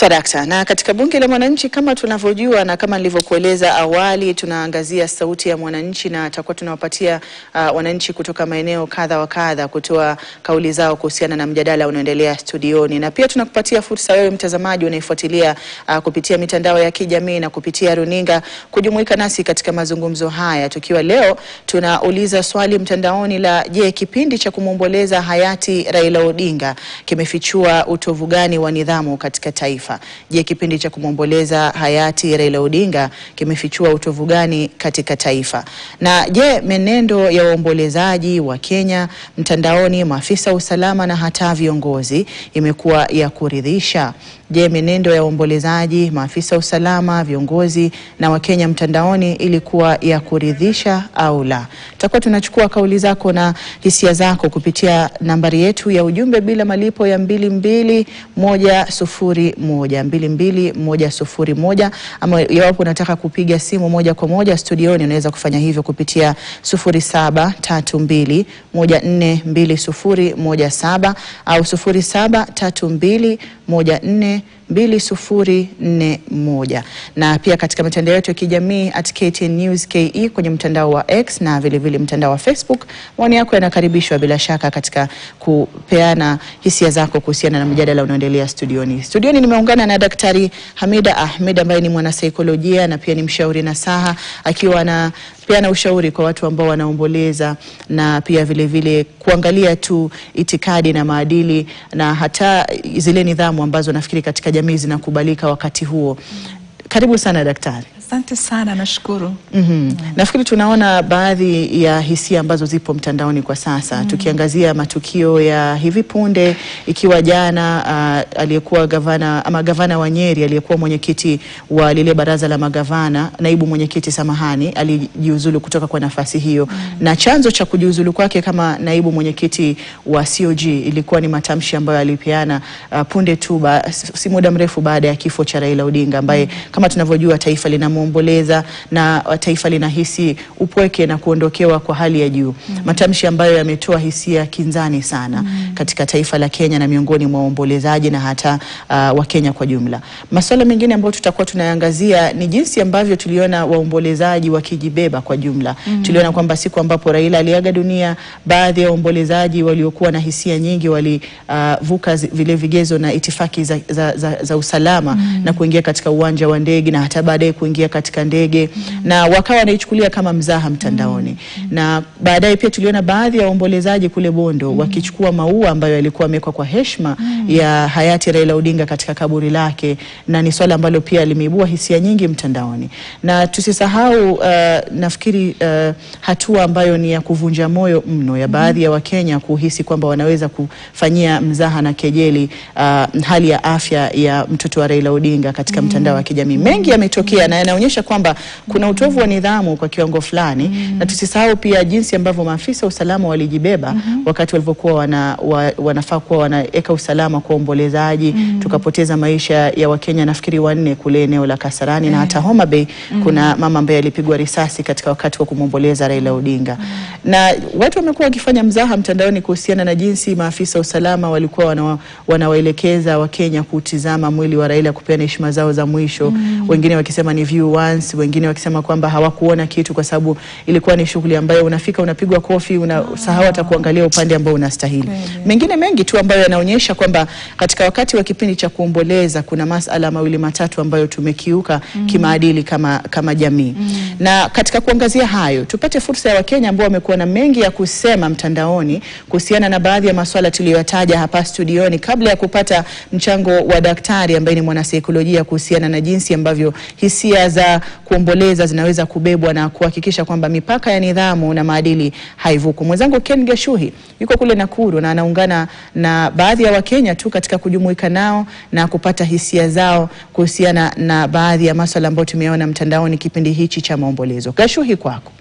Swadakta, na katika bunge la mwananchi kama tunavyojua na kama nilivyokueleza awali, tunaangazia sauti ya mwananchi na tutakuwa tunawapatia wananchi kutoka maeneo kadha wa kadha kutoa kauli zao kuhusiana na mjadala unaoendelea studioni, na pia tunakupatia fursa wewe mtazamaji unayefuatilia kupitia mitandao ya kijamii na kupitia runinga kujumuika nasi katika mazungumzo haya, tukiwa leo tunauliza swali mtandaoni la je, kipindi cha kumwomboleza hayati Raila Odinga kimefichua utovu gani wa nidhamu katika taifa? Je, kipindi cha kumwomboleza hayati Raila Odinga kimefichua utovu gani katika taifa? Na je, menendo ya waombolezaji wa Kenya mtandaoni, maafisa usalama na hata viongozi imekuwa ya kuridhisha? Je, menendo ya waombolezaji, maafisa usalama, viongozi na Wakenya mtandaoni ilikuwa ya kuridhisha au la? Tutakuwa tunachukua kauli zako na hisia zako kupitia nambari yetu ya ujumbe bila malipo ya 22101 ama iwapo unataka kupiga simu moja kwa moja studioni unaweza kufanya hivyo kupitia 0732142017 au 0732142041, na pia katika mitandao yetu ya kijamii @KTNNewsKE kwenye mtandao wa X na vile vile mtandao wa Facebook. Maoni yako yanakaribishwa bila shaka katika kupeana hisia zako kuhusiana na mjadala unaoendelea studioni. Studioni nimeungana na Daktari Hamida Ahmed ambaye ni mwanasaikolojia na pia ni mshauri nasaha, akiwa na pia na ushauri kwa watu ambao wanaomboleza na pia vile vile kuangalia tu itikadi na maadili na hata zile nidhamu ambazo nafikiri katika jamii zinakubalika wakati huo. Karibu sana daktari. Asante sana, nashukuru. Nafikiri tunaona baadhi ya hisia ambazo zipo mtandaoni kwa sasa. Tukiangazia matukio ya hivi punde, ikiwa jana aliyekuwa gavana wa Nyeri, aliyekuwa mwenyekiti wa lile baraza la magavana, naibu mwenyekiti samahani, alijiuzulu kutoka kwa nafasi hiyo. Na chanzo cha kujiuzulu kwake kama naibu mwenyekiti wa COG ilikuwa ni matamshi ambayo alipeana punde tu si muda mrefu baada ya kifo cha Raila Odinga, ambaye kama tunavyojua taifa linamwomboleza na taifa linahisi upweke na kuondokewa kwa hali ya juu. Matamshi ambayo yametoa hisia kinzani sana katika taifa la Kenya na miongoni mwa waombolezaji na hata wa Kenya kwa jumla. Masuala mengine ambayo tutakuwa tunaangazia ni jinsi ambavyo tuliona waombolezaji wakijibeba kwa jumla. Tuliona kwamba siku ambapo Raila aliaga dunia, baadhi ya waombolezaji waliokuwa na hisia nyingi walivuka vile vigezo na itifaki za usalama na kuingia katika uwanja wa ndege na hata baadaye kuingia katika ndege na wakawa wanaichukulia kama mzaha mtandaoni. Na baadaye pia tuliona baadhi ya waombolezaji kule Bondo wakichukua maua ambayo yalikuwa yamewekwa kwa heshima ya hayati Raila Odinga katika kaburi lake, na ni swala ambalo pia limeibua hisia nyingi mtandaoni. Na tusisahau nafikiri hatua ambayo ni ya kuvunja moyo mno ya baadhi ya Wakenya kuhisi kwamba wanaweza kufanyia mzaha na kejeli hali ya afya ya mtoto wa Raila Odinga katika mtandao wa kijamii. Mengi yametokea na yanaonyesha kwamba kuna utovu wa nidhamu kwa kiwango fulani. Na tusisahau pia jinsi ambavyo maafisa usalama walijibeba wakati walivyokuwa wanafaa kuwa wanaeka usalama kwa ombolezaji. Tukapoteza maisha ya Wakenya nafikiri 4 kule eneo la Kasarani na hata Homa Bay kuna mama ambaye alipigwa risasi katika wakati wa kumwomboleza Raila Odinga. Na watu wamekuwa wakifanya mzaha mtandaoni kuhusiana na jinsi maafisa usalama walikuwa wanawaelekeza Wakenya kutizama mwili wa Raila, kupeana heshima zao za mwisho. Wengine wakisema ni view once, wengine wakisema kwamba hawakuona kitu kwa sababu ilikuwa ni shughuli ambayo unafika unapigwa kofi, unasahau hata kuangalia upande ambao unastahili. Mengine mengi tu ambayo yanaonyesha kwamba katika wakati wa kipindi cha kuomboleza kuna masuala mawili matatu ambayo tumekiuka kimaadili kama jamii. Na katika kuangazia hayo, tupate fursa ya Wakenya ambao wamekuwa na mengi ya kusema mtandaoni kuhusiana na baadhi ya masuala tuliyotaja hapa studioni, kabla ya kupata mchango wa daktari ambaye ni mwanasaikolojia kuhusiana na jinsi ambavyo hisia za kuomboleza zinaweza kubebwa na kuhakikisha kwamba mipaka ya nidhamu na maadili haivuku. Mwenzangu Ken Geshuhi yuko kule Nakuru na anaungana na baadhi ya Wakenya tu katika kujumuika nao na kupata hisia zao kuhusiana na baadhi ya masuala ambayo tumeona mtandaoni kipindi hichi cha maombolezo. Geshuhi, kwako.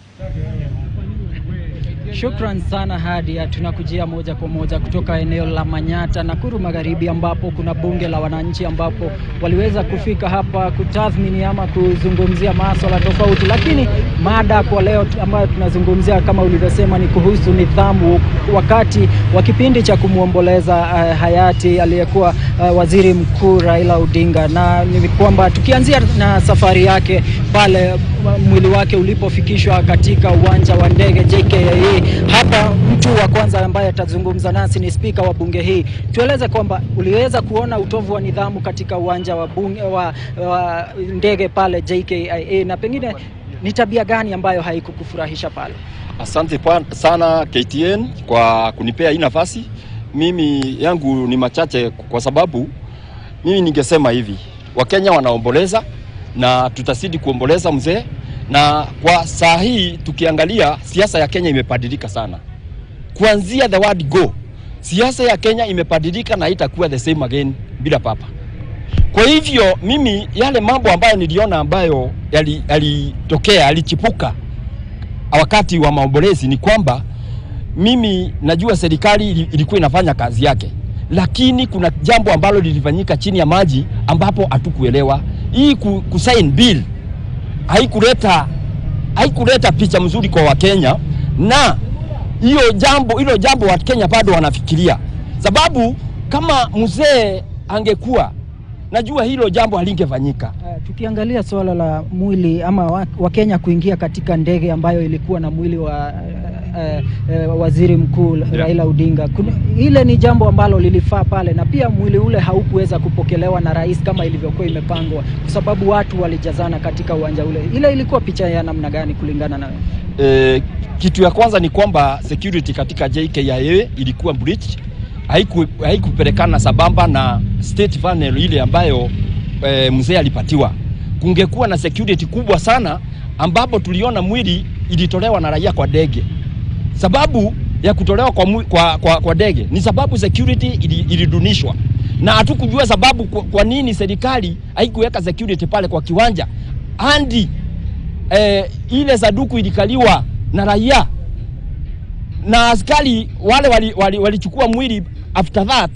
Shukran sana Hadia, tunakujia moja kwa moja kutoka eneo la Manyata, Nakuru Magharibi, ambapo kuna bunge la wananchi ambapo waliweza kufika hapa kutathmini ama kuzungumzia masuala tofauti, lakini mada kwa leo ambayo tunazungumzia kama ulivyosema ni kuhusu nidhamu wakati wa kipindi cha kumuomboleza hayati aliyekuwa waziri mkuu Raila Odinga, na ni kwamba tukianzia na safari yake pale mwili wake ulipofikishwa katika uwanja wa ndege JKIA. Hapa mtu wa kwanza ambaye atazungumza nasi ni spika wa bunge hii. Tueleze kwamba uliweza kuona utovu wa nidhamu katika uwanja wa bunge wa ndege pale JKIA, na pengine ni tabia gani ambayo haikukufurahisha pale? Asante sana KTN kwa kunipea hii nafasi. Mimi yangu ni machache kwa sababu mimi ningesema hivi, Wakenya wanaomboleza na tutazidi kuomboleza mzee, na kwa saa hii tukiangalia siasa ya Kenya imebadilika sana. Kuanzia the word go, siasa ya Kenya imebadilika na haitakuwa the same again bila papa. Kwa hivyo mimi yale mambo ambayo niliona ambayo yalitokea yalichipuka wakati wa maombolezi ni kwamba mimi najua serikali ilikuwa inafanya kazi yake, lakini kuna jambo ambalo lilifanyika chini ya maji ambapo hatukuelewa. Hii kusign bill haikuleta picha mzuri kwa Wakenya, na hilo jambo wa Kenya bado wanafikiria, sababu kama mzee angekuwa najua hilo jambo halingefanyika. Tukiangalia swala la mwili ama Wakenya kuingia katika ndege ambayo ilikuwa na mwili wa waziri mkuu Raila Odinga, ile ni jambo ambalo lilifaa pale, na pia mwili ule haukuweza kupokelewa na rais kama ilivyokuwa imepangwa kwa sababu watu walijazana katika uwanja ule. Ile ilikuwa picha ya namna gani kulingana na kitu ya kwanza ni kwamba security katika JKIA ilikuwa breach, haikupelekana sabamba na state funeral ile ambayo mzee alipatiwa. Kungekuwa na security kubwa sana ambapo tuliona mwili ilitolewa na raia kwa ndege. Sababu ya kutolewa kwa ndege ni sababu security ilidunishwa, na hatukujua sababu kwa nini serikali haikuweka security pale kwa kiwanja hadi ile saduku ilikaliwa na raia, na askari wale walichukua mwili after that.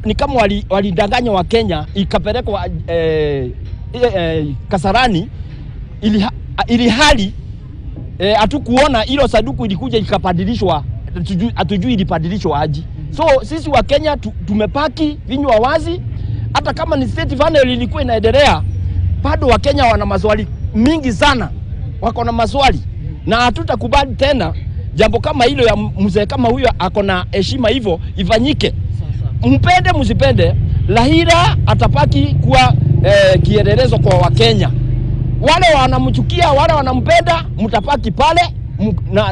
Ni kama walidanganya wa Kenya, ikapelekwa Kasarani ili hali hatukuona hilo saduku ilikuja ikabadilishwa, hatujui ilibadilishwa aje. So sisi wa Kenya tumepaki vinywa wazi, hata kama ni state funeral ilikuwa inaendelea, bado wa Kenya wana maswali mingi sana, wako na maswali, na hatutakubali tena jambo kama hilo ya mzee kama huyo akona heshima hivyo ifanyike. Mpende msipende, Raila atapaki kuwa kielelezo kwa Wakenya. Wale wanamchukia, wale wanampenda, mtapaki pale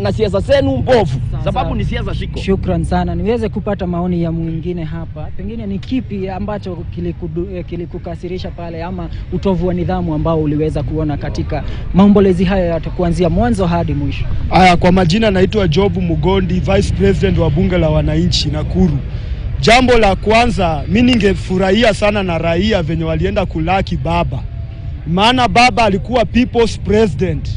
na siasa zenu mbovu, sababu ni siasa shiko. Shukran sana. Niweze kupata maoni ya mwingine hapa. Pengine ni kipi ambacho kilikukasirisha pale, ama utovu wa nidhamu ambao uliweza kuona katika maombolezi haya ya kuanzia mwanzo hadi mwisho? Kwa majina naitwa Job Mugondi, Vice President wa bunge la wananchi Nakuru. Jambo la kwanza, mimi ningefurahia sana na raia venye walienda kulaki baba. Maana baba alikuwa people's president.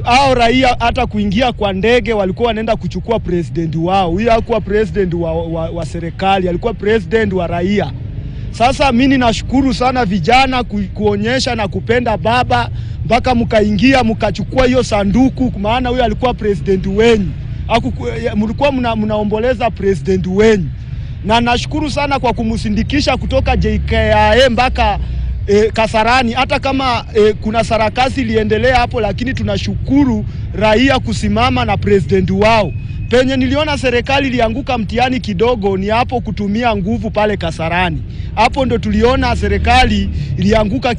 Hao raia hata kuingia kwa ndege walikuwa wanaenda kuchukua president wao. Huyu hakuwa president wa serikali, alikuwa president wa raia. Sasa mimi nashukuru sana vijana kuonyesha na kupenda baba mpaka mkaingia mkachukua hiyo sanduku, maana huyu alikuwa president wenu. Mlikuwa mnaomboleza president wenu. Na nashukuru sana kwa kumsindikisha kutoka JKIA mpaka Kasarani, hata kama kuna sarakasi iliendelea hapo, lakini tunashukuru raia kusimama na president wao. Penye niliona serikali ilianguka mtihani kidogo ni hapo kutumia nguvu pale Kasarani. Hapo ndo tuliona serikali ilianguka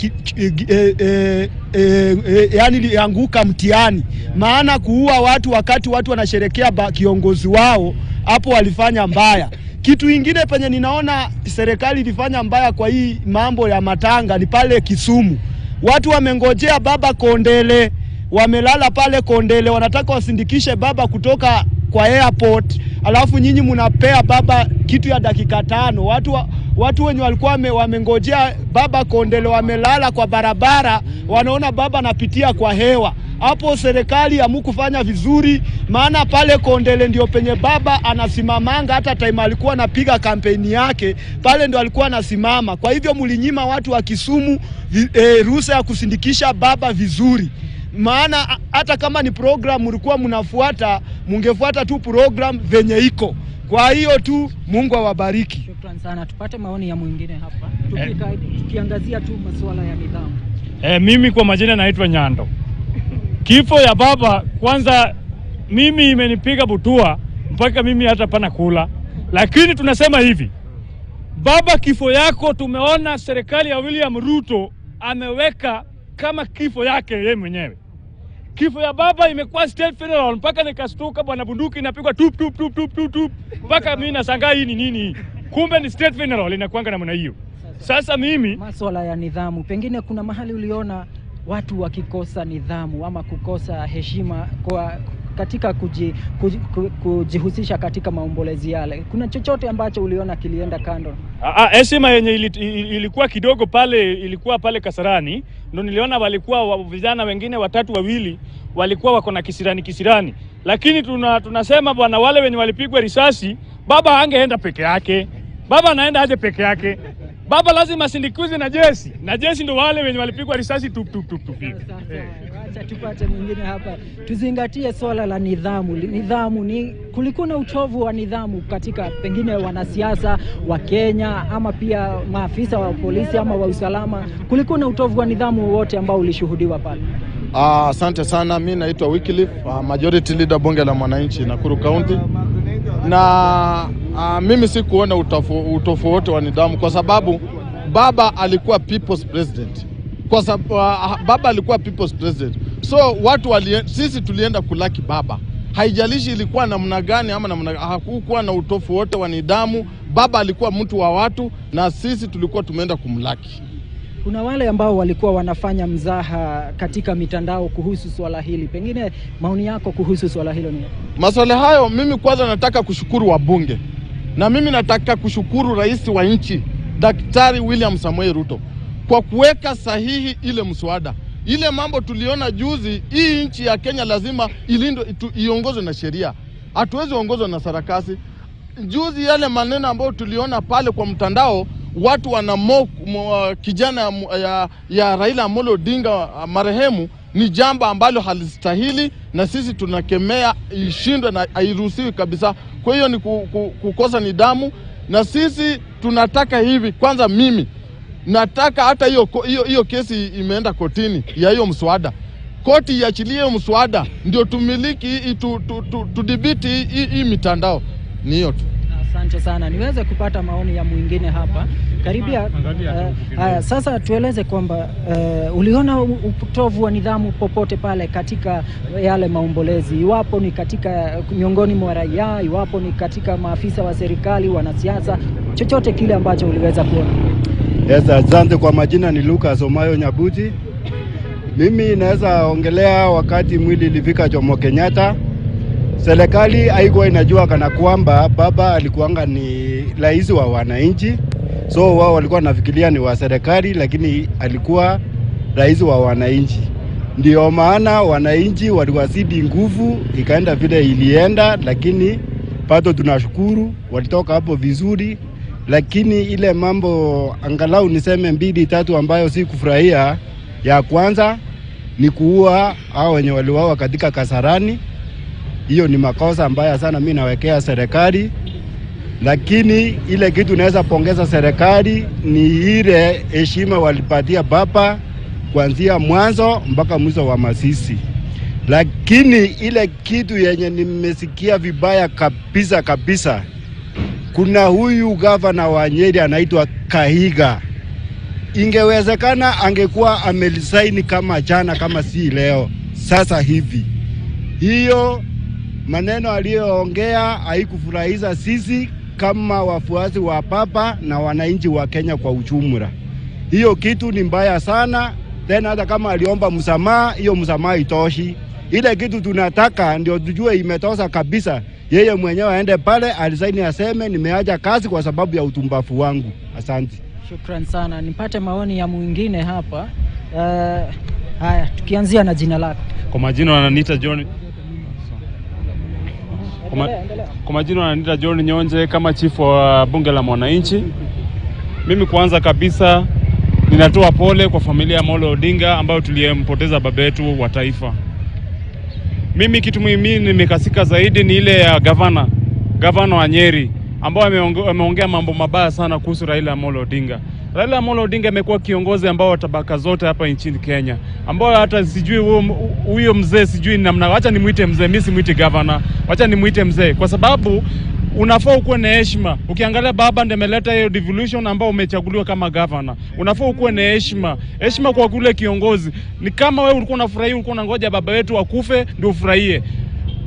yani ilianguka mtihani. Maana kuua watu wakati watu wanasherekea kiongozi wao, hapo walifanya mbaya. Kitu ingine penye ninaona serikali ilifanya mbaya kwa hii mambo ya matanga ni pale Kisumu. Watu wamengojea baba Kondele, wamelala pale Kondele, wanataka wasindikishe baba kutoka kwa airport, alafu nyinyi mnapea baba kitu ya dakika 5. Watu wenye walikuwa wamengojea baba Kondele wamelala kwa barabara, wanaona baba anapitia kwa hewa. Hapo serikali hamkufanya vizuri, maana pale Kondele ndio penye baba anasimamanga, hata time alikuwa anapiga kampeni yake pale ndio alikuwa anasimama. Kwa hivyo mlinyima watu wa Kisumu ruhusa ya kusindikisha baba vizuri. Maana hata kama ni program mlikuwa mnafuata, mungefuata tu program venye iko. Kwa hiyo tu Mungu awabariki. Shukrani sana. Tupate maoni ya mwingine hapa. Tukiangazia tu masuala ya nidhamu. Mimi kwa majina naitwa Nyando. Kifo ya baba kwanza mimi imenipiga butua mpaka mimi hata pana kula. Lakini tunasema hivi, baba, kifo yako tumeona serikali ya William Ruto ameweka kama kifo yake yeye mwenyewe. Kifo ya baba imekuwa state funeral mpaka nikastuka, bwana bunduki inapigwa tup tup tup tup tup tup mpaka mimi nashangaa hii ni nini. Kumbe ni state funeral inakuanga namna hiyo. Sasa mimi masuala ya nidhamu, pengine kuna mahali uliona watu wakikosa nidhamu ama kukosa heshima kwa katika kujihusisha katika maombolezi yale, kuna chochote ambacho uliona kilienda kando? Heshima yenye ilikuwa kidogo pale, ilikuwa pale Kasarani, ndo niliona walikuwa vijana wengine watatu wawili walikuwa wako na kisirani, lakini tunasema bwana, wale wenye walipigwa risasi, baba angeenda peke yake. Baba anaenda aje peke yake? Baba lazima sindikize na jeshi ndo wale wenye walipigwa risasi tup. Acha tupate mwingine hapa. Tuzingatie swala la nidhamu. Nidhamu ni kulikuwa na utovu wa nidhamu katika pengine wanasiasa wa Kenya ama pia maafisa wa polisi ama wa usalama. Kulikuwa na utovu wa nidhamu wote ambao ulishuhudiwa pale. Asante sana. Mimi naitwa Wycliffe, majority leader bunge la mwananchi Nakuru County. Na mimi sikuona utofu wote wa nidhamu kwa sababu baba alikuwa people's president. Kwa sababu baba alikuwa people's president. So sisi tulienda kulaki baba. Haijalishi ilikuwa namna gani ama hakukuwa na utofu wote wa nidhamu. Baba alikuwa mtu wa watu na sisi tulikuwa tumeenda kumlaki. Kuna wale ambao walikuwa wanafanya mzaha katika mitandao kuhusu swala hili. Pengine maoni yako kuhusu swala hilo ni? Masuala hayo, mimi kwanza nataka kushukuru wabunge. Na mimi nataka kushukuru rais wa nchi Daktari William Samoei Ruto kwa kuweka sahihi ile mswada. Ile mambo tuliona juzi, hii nchi ya Kenya lazima iongozwe na sheria. Hatuwezi ongozwa na sarakasi. Juzi yale maneno ambayo tuliona pale kwa mtandao, watu wanamock kijana ya Raila Amolo Odinga marehemu, ni jambo ambalo halistahili na sisi tunakemea ishindwe na hairuhusiwi kabisa. Kwa hiyo ni kukosa nidhamu na sisi tunataka hivi. Kwanza mimi nataka hata hiyo kesi imeenda kotini ya hiyo mswada. Koti iachilie mswada ndio tumiliki tudhibiti hii mitandao. Ni hiyo tu. Asante sana. Niweze kupata maoni ya mwingine hapa. Karibia. Sasa tueleze kwamba uliona utovu wa nidhamu popote pale katika yale maombolezi, iwapo ni katika miongoni mwa raia, iwapo ni katika maafisa wa serikali, wanasiasa, chochote kile ambacho uliweza kuona? Yes, asante. Kwa majina ni Lucas Omayo Nyabuti. Mimi naweza ongelea wakati mwili ilifika Jomo Kenyatta. Serikali haikuwa inajua kana kwamba baba alikuanga ni rais wa wananchi. So wao walikuwa nafikiria ni wa serikali, lakini alikuwa rais wa wananchi. Ndio maana wananchi waliwazidi nguvu, ikaenda vile ilienda, lakini bado tunashukuru walitoka hapo vizuri. Lakini ile mambo angalau niseme 2-3 ambayo si kufurahia. Ya kwanza ni kuua hao wenye waliuawa katika Kasarani. Hiyo ni makosa mbaya sana, mimi nawekea serikali. Lakini ile kitu naweza pongeza serikali ni ile heshima walipatia baba kuanzia mwanzo mpaka mwisho wa Masisi. Lakini ile kitu yenye nimesikia vibaya kabisa, kuna huyu gavana wa Nyeri anaitwa Kahiga. Ingewezekana angekuwa amelisaini kama jana, kama si leo sasa hivi. Hiyo maneno aliyoongea haikufurahisha sisi kama wafuasi wa papa na wananchi wa Kenya kwa ujumla. Hiyo kitu ni mbaya sana. Tena hata kama aliomba msamaha, hiyo msamaha itoshi. Ile kitu tunataka ndio tujue imetosha kabisa. Yeye mwenyewe aende pale alisaini aseme nimeacha kazi kwa sababu ya utumbafu wangu. Asante. Shukran sana. Nipate maoni ya mwingine hapa. Haya, tukianzia na jina lako. Kwa majina wananiita John. Kwa majina wananiita John Nyonje kama chifu wa bunge la mwananchi. Mimi kwanza kabisa ninatoa pole kwa familia ya Amollo Odinga ambayo tuliyempoteza baba yetu wa taifa. Mimi kitu mimi nimekasika zaidi ni ile ya gavana wa Nyeri ambao ameongea mambo mabaya sana kuhusu Raila Amollo Odinga. Raila Amollo Odinga amekuwa kiongozi ambao wa tabaka zote hapa nchini Kenya, ambao hata sijui huyo mzee sijui namna, acha nimuite mzee, mimi simuite governor, acha nimuite mzee kwa sababu unafaa ukuwe na heshima. Ukiangalia baba ndiye ameleta hiyo devolution ambao umechaguliwa kama governor. Unafaa ukuwe na heshima. Heshima kwa kule kiongozi. Ni kama wewe ulikuwa unafurahia, ulikuwa unangoja baba wetu akufe ndio ufurahie.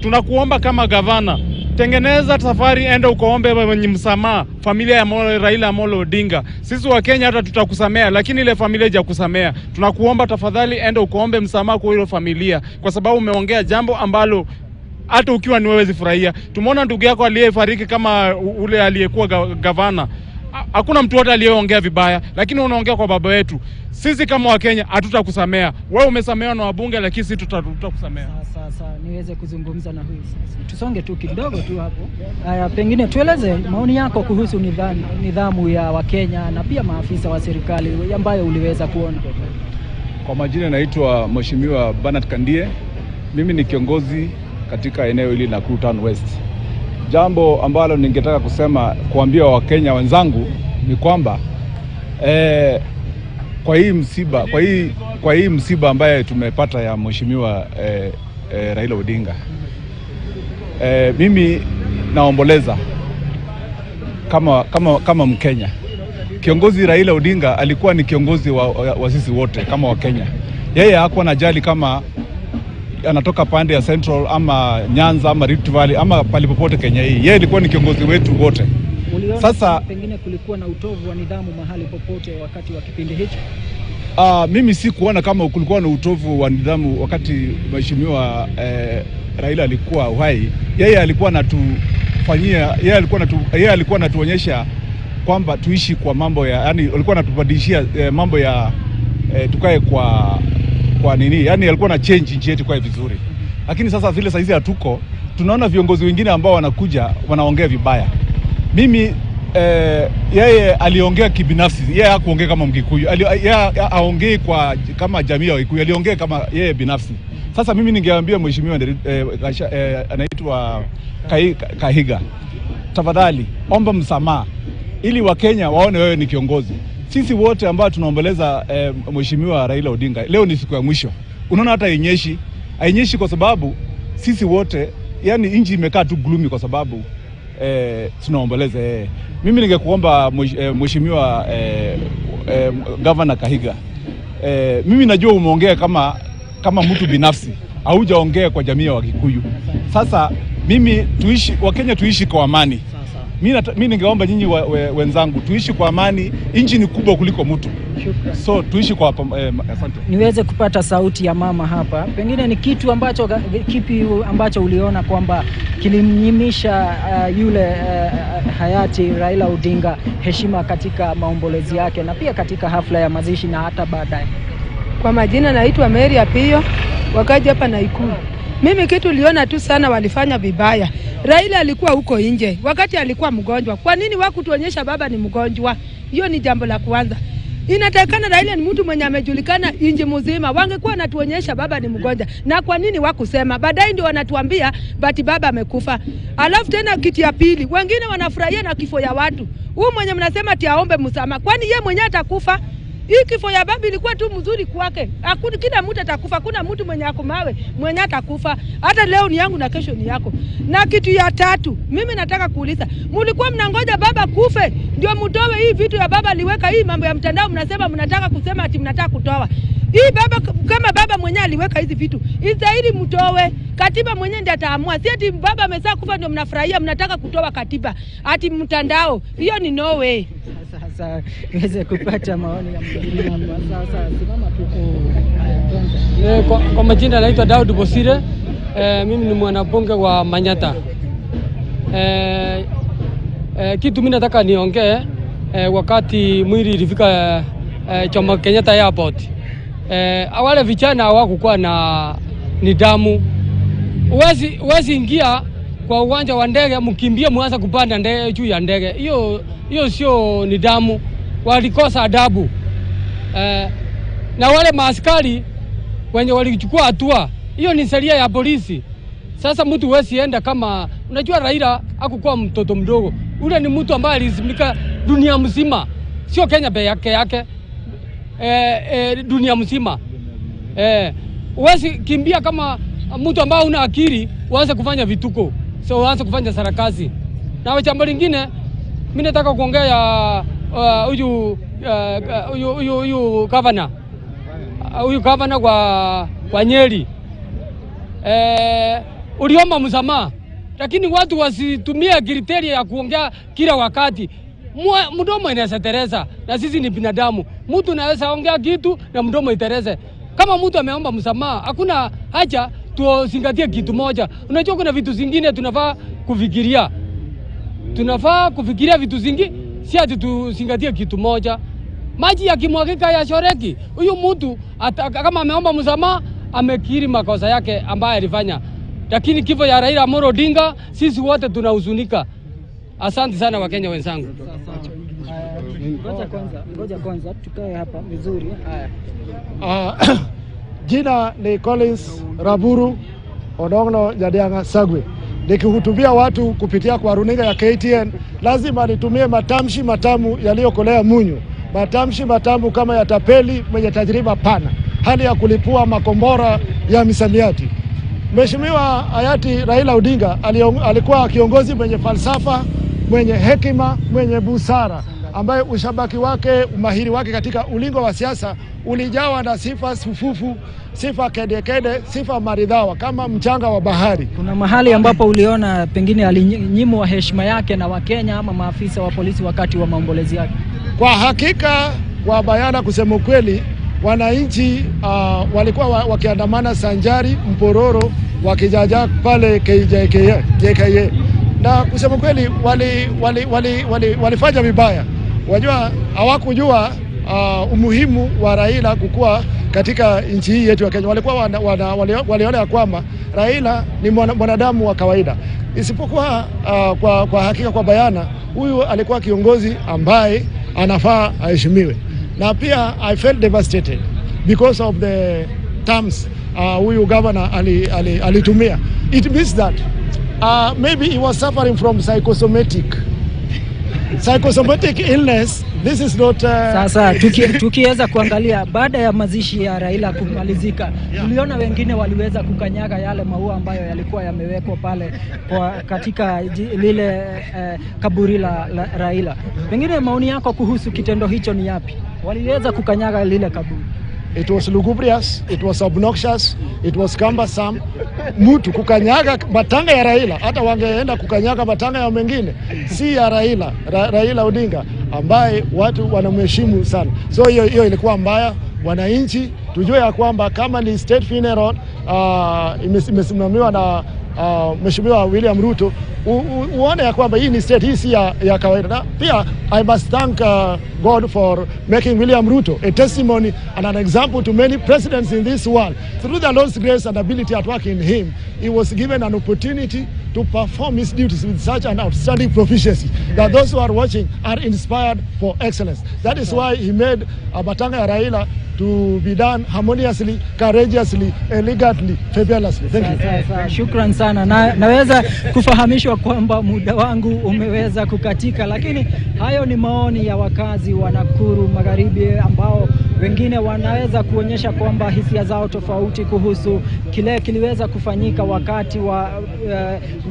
Tunakuomba kama governor, tengeneza safari, enda ukaombe wenye msamaha familia ya Raila Amollo Odinga. Sisi wa Kenya hata tutakusamea, lakini ile familia haijakusamea. Tunakuomba tafadhali enda ukaombe msamaha kwa ile familia kwa sababu umeongea jambo ambalo hata ukiwa ni wewe zifurahia. Tumeona ndugu yako aliyefariki kama ule aliyekuwa gavana. Hakuna mtu wote aliyeongea vibaya, lakini unaongea kwa baba wetu. Sisi kama wa Kenya hatutakusamea. Wewe umesamehewa na wabunge, lakini sisi tutakusamea. Sasa niweze kuzungumza na huyu sasa. Tusonge tu kidogo tu hapo. Haya, pengine tueleze maoni yako kuhusu nidhamu ya Wakenya na pia maafisa wa serikali ambayo uliweza kuona. Kwa majina naitwa Mheshimiwa Bernard Kandie. Mimi ni kiongozi katika eneo hili la Nakuru Town West. Jambo ambalo ningetaka kusema kuambia Wakenya wenzangu ni kwamba kwa hii msiba ambaye tumepata ya Mheshimiwa Raila Odinga, mimi naomboleza kama Mkenya. Kiongozi Raila Odinga alikuwa ni kiongozi wa sisi wote kama Wakenya. Yeye hakuwa anajali kama anatoka pande ya Central ama Nyanza ama Rift Valley ama palipopote Kenya hii. Yeye alikuwa ni kiongozi wetu wote. Sasa pengine kulikuwa na utovu wa nidhamu mahali popote wakati wa kipindi hicho? Mimi si kuona kama kulikuwa na utovu wa nidhamu wakati Mheshimiwa Raila alikuwa uhai. Yeye alikuwa anatufanyia, yeye alikuwa anatuonyesha kwamba tuishi kwa mambo ya, yani alikuwa anatubadilishia mambo ya tukae kwa nini, yani alikuwa na change nchi yetu kwa vizuri. Lakini sasa vile saizi hatuko, tunaona viongozi wengine ambao wanakuja wanaongea vibaya. Mimi yeye aliongea kibinafsi, yeye hakuongea kama Mkikuyu, yeye aongee kwa kama jamii ya Kikuyu, aliongea kama yeye binafsi. Sasa mimi ningeambia Mheshimiwa anaitwa Kahiga, tafadhali omba msamaha ili Wakenya waone wewe ni kiongozi. Sisi wote ambao tunaomboleza Mheshimiwa Raila Odinga, leo ni siku ya mwisho. Unaona hata hainyeshi kwa sababu sisi wote, yani nchi imekaa tu gloomy kwa sababu tunaomboleza yeye. Mimi ningekuomba Mheshimiwa Governor Kahiga, mimi najua umeongea kama mtu binafsi, haujaongea kwa jamii ya Wakikuyu. Sasa mimi Wakenya tuishi kwa amani. Mimi ningeomba nyinyi wenzangu tuishi kwa amani, nchi ni kubwa kuliko mtu. So tuishi kwa asante. Niweze kupata sauti ya mama hapa. Pengine ni kipi ambacho uliona kwamba kilimnyimisha yule hayati Raila Odinga heshima katika maombolezi yake na pia katika hafla ya mazishi na hata baadaye? Kwa majina naitwa Mary Apio, wakaja hapa Nakuru. Mimi kitu niliona tu sana walifanya vibaya. Raila alikuwa huko nje wakati alikuwa mgonjwa. Kwa nini wakutuonyesha baba ni mgonjwa? Hiyo ni jambo la kwanza. Inatakana Raila ni mtu mwenye amejulikana nje mzima. Wangekuwa wanatuonyesha baba ni mgonjwa. Na kwa nini wakusema? Baadaye ndio wanatuambia bati baba amekufa. Alafu tena kitu ya pili, wengine wanafurahia na kifo ya watu. Huyu mwenye mnasema ati aombe msamaha. Kwani yeye mwenyewe atakufa? Hii kifo ya baba ilikuwa tu mzuri kwake. Hakuna kila mtu atakufa, kuna mtu mwenye akomawe mwenye atakufa. Hata leo ni yangu na kesho ni yako. Na kitu ya tatu, mimi nataka kuuliza, mlikuwa mnangoja baba kufe ndio mtowe hii vitu ya baba aliweka hii mambo ya mtandao, mnasema mnataka kusema ati mnataka kutoa. Hii baba kama baba mwenyewe aliweka hizi vitu, istahili mtowe. Katiba mwenyewe ndiye ataamua. Si ati baba amesha kufa ndio mnafurahia mnataka kutoa katiba ati mtandao. Hiyo ni no way. Sasa niweze kupata maoni ya mgeni. Sasa simama tu. Kwa majina naitwa Daud Bosire. Mimi ni mwanabunge wa Manyata. Kitu mimi nataka niongee wakati mwili ilifika Jomo Kenyatta Airport. Wale vijana hawakuwa ni damu. Uwezi ingia kwa uwanja wa ndege mkimbie mwanza kupanda ndege juu ya ndege. Hiyo sio ni damu. Walikosa adabu. Na wale maaskari wenye walichukua hatua, hiyo ni sheria ya polisi. Sasa mtu huwezi enda kama unajua Raila hakukuwa mtoto mdogo. Ule ni mtu ambaye alisimika dunia mzima. Sio Kenya peke yake. Dunia mzima. Huwezi kimbia kama mtu ambaye una akili uanze kufanya vituko. So uanze kufanya sarakasi. Na jambo lingine mimi nataka kuongea huyu governor. Huyu governor kwa Nyeri. Uliomba msamaha. Lakini watu wasitumie kriteria ya kuongea kila wakati. Mdomo inaweza tereza na sisi ni binadamu. Mtu anaweza ongea kitu na mdomo itereze. Kama mtu ameomba msamaha, hakuna haja tuzingatie kitu moja. Unajua kuna vitu zingine tunafaa kufikiria. Tunafaa kufikiria vitu zingine, si ati tuzingatie kitu moja. Maji yakimwagika yashoreki. Huyu mtu kama ameomba msamaha, amekiri makosa yake ambaye alifanya. Lakini kifo ya Raila Amolo Odinga sisi wote tunahuzunika. Asante sana Wakenya wenzangu. Ngoja kwanza tukae hapa vizuri. Jina ni Collins Raburu Odong'no Nyadianga Sagwe. Nikihutubia watu kupitia kwa runinga ya KTN, lazima nitumie matamshi matamu yaliyokolea munyu. Matamshi matamu kama ya tapeli mwenye tajriba pana. Hali ya kulipua makombora ya misamiati. Mheshimiwa hayati Raila Odinga alikuwa kiongozi mwenye falsafa, mwenye hekima, mwenye busara, ambaye ushabaki wake, umahiri wake katika ulingo wa siasa ulijawa na sifa sufufu, sifa kedekede, sifa maridhawa kama mchanga wa bahari. Kuna mahali ambapo uliona pengine alinyimwa heshima yake na Wakenya ama maafisa wa polisi wakati wa maombolezi yake? Kwa hakika, kwa bayana kusema kweli, wananchi walikuwa wakiandamana sanjari mpororo wakijaja pale JKA. Na kusema kweli walifanya vibaya. Wajua hawakujua umuhimu wa Raila kukua katika nchi hii yetu ya Kenya. Walikuwa waliona kwamba Raila ni mwanadamu wa kawaida. Isipokuwa kwa hakika, kwa bayana, huyu alikuwa kiongozi ambaye anafaa aheshimiwe. Na pia I felt devastated because of the terms huyu governor alitumia. It means that maybe he was suffering from psychosomatic illness. This is not Sasa tukiweza kuangalia baada ya mazishi ya Raila kumalizika, tuliona wengine waliweza kukanyaga yale maua ambayo yalikuwa yamewekwa pale katika lile kaburi la Raila. Pengine maoni yako kuhusu kitendo hicho ni yapi? Waliweza kukanyaga lile kaburi. It was lugubrious, it was obnoxious, it was cumbersome. Mtu kukanyaga matanga ya Raila, hata wangeenda kukanyaga matanga ya mengine, si ya Raila Odinga ambaye watu wanamheshimu sana. So hiyo ilikuwa mbaya. Wananchi tujue ya kwamba kama ni state funeral imesimamiwa na Mheshimiwa William Ruto, uone ya kwamba hii ni state, hii si ya kawaida. Na pia I must thank God for making William Ruto a testimony and an example to many presidents in this world. Through the Lord's grace and ability at work in him, he was given an opportunity to perform his duties with such an outstanding proficiency that those who are watching are inspired for excellence. That is why he made matanga ya Raila to be done harmoniously, courageously, elegantly, fabulously. Thank you. Shukran sana. Naweza kufahamishwa kwamba muda wangu umeweza kukatika, lakini hayo ni maoni ya wakazi wa Nakuru Magharibi ambao wengine wanaweza kuonyesha kwamba hisia zao tofauti kuhusu kile kiliweza kufanyika wakati wa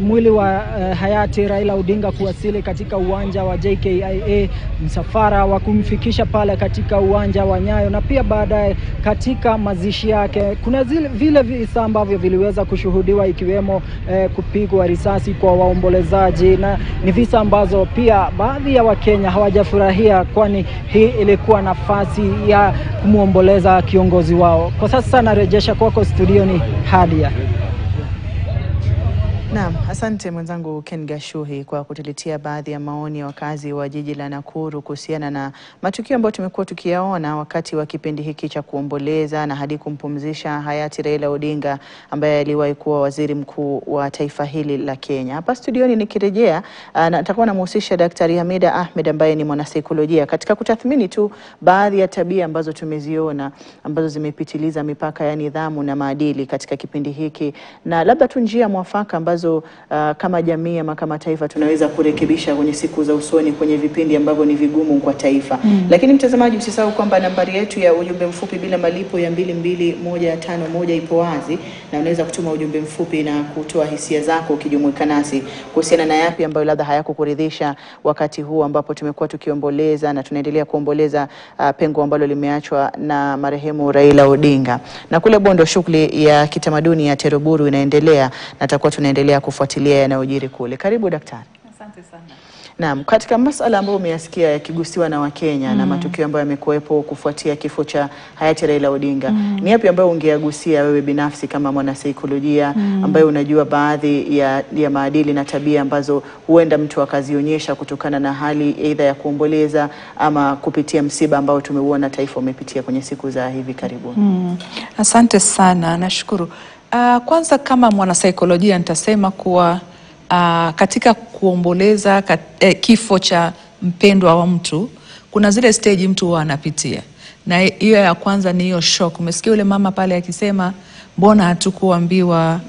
mwili wa hayati Raila Odinga kuwasili katika uwanja wa JKIA, msafara wa kumfikisha pale katika uwanja wa Nyayo, na pia baadaye katika mazishi yake kuna vile visa ambavyo viliweza kushuhudiwa, ikiwemo kupigwa risasi kwa waombolezaji, na ni visa ambazo pia baadhi ya Wakenya hawajafurahia, kwani hii ilikuwa nafasi ya kumuomboleza kiongozi wao. Kwa sasa narejesha kwako studioni Hadia. Naam, asante mwenzangu Ken Gashuhi kwa kutuletea baadhi ya maoni ya wakazi wa jiji la Nakuru kuhusiana na matukio ambayo tumekuwa tukiyaona wakati wa kipindi hiki cha kuomboleza na hadi kumpumzisha hayati Raila Odinga ambaye aliwahi kuwa waziri mkuu wa taifa hili la Kenya. Hapa studioni nikirejea nitakuwa namhusisha Daktari Hamida Ahmed ambaye ni mwanasaikolojia katika kutathmini tu baadhi ya tabia ambazo tumeziona ambazo zimepitiliza mipaka ya nidhamu na maadili katika kipindi hiki, na labda tu njia mwafaka ambazo kama jamii ama kama taifa tunaweza kurekebisha kwenye siku za usoni kwenye vipindi ambavyo ni vigumu kwa taifa. Lakini mtazamaji, usisahau kwamba nambari yetu ya ujumbe mfupi bila malipo ya 22151 ipo wazi, na unaweza kutuma ujumbe mfupi na kutoa hisia zako ukijumuika nasi kuhusiana na yapi ambayo labda hayakukuridhisha wakati huu ambapo tumekuwa tukiomboleza na tunaendelea kuomboleza pengo ambalo limeachwa na marehemu Raila Odinga. Na kule Bondo shughuli ya kitamaduni ya Teroburu inaendelea na tutakuwa tunaendelea kufuatilia yanayojiri kule. Karibu daktari. Asante sana. Naam, katika masuala ambayo umeyasikia yakigusiwa na Wakenya na matukio ambayo yamekuwepo kufuatia kifo cha hayati Raila Odinga, ni yapi ambayo ungeagusia wewe binafsi kama mwanasaikolojia ambaye unajua baadhi ya maadili na tabia ambazo huenda mtu akazionyesha kutokana na hali aidha ya kuomboleza ama kupitia msiba ambao tumeuona taifa umepitia kwenye siku za hivi karibuni? Asante sana, nashukuru. Kwanza kama mwanasaikolojia nitasema kuwa katika kuomboleza kifo cha mpendwa wa mtu kuna zile stage mtu huwa anapitia, na hiyo ya kwanza ni hiyo shock. Umesikia yule mama pale akisema mbona hatukuambiwa,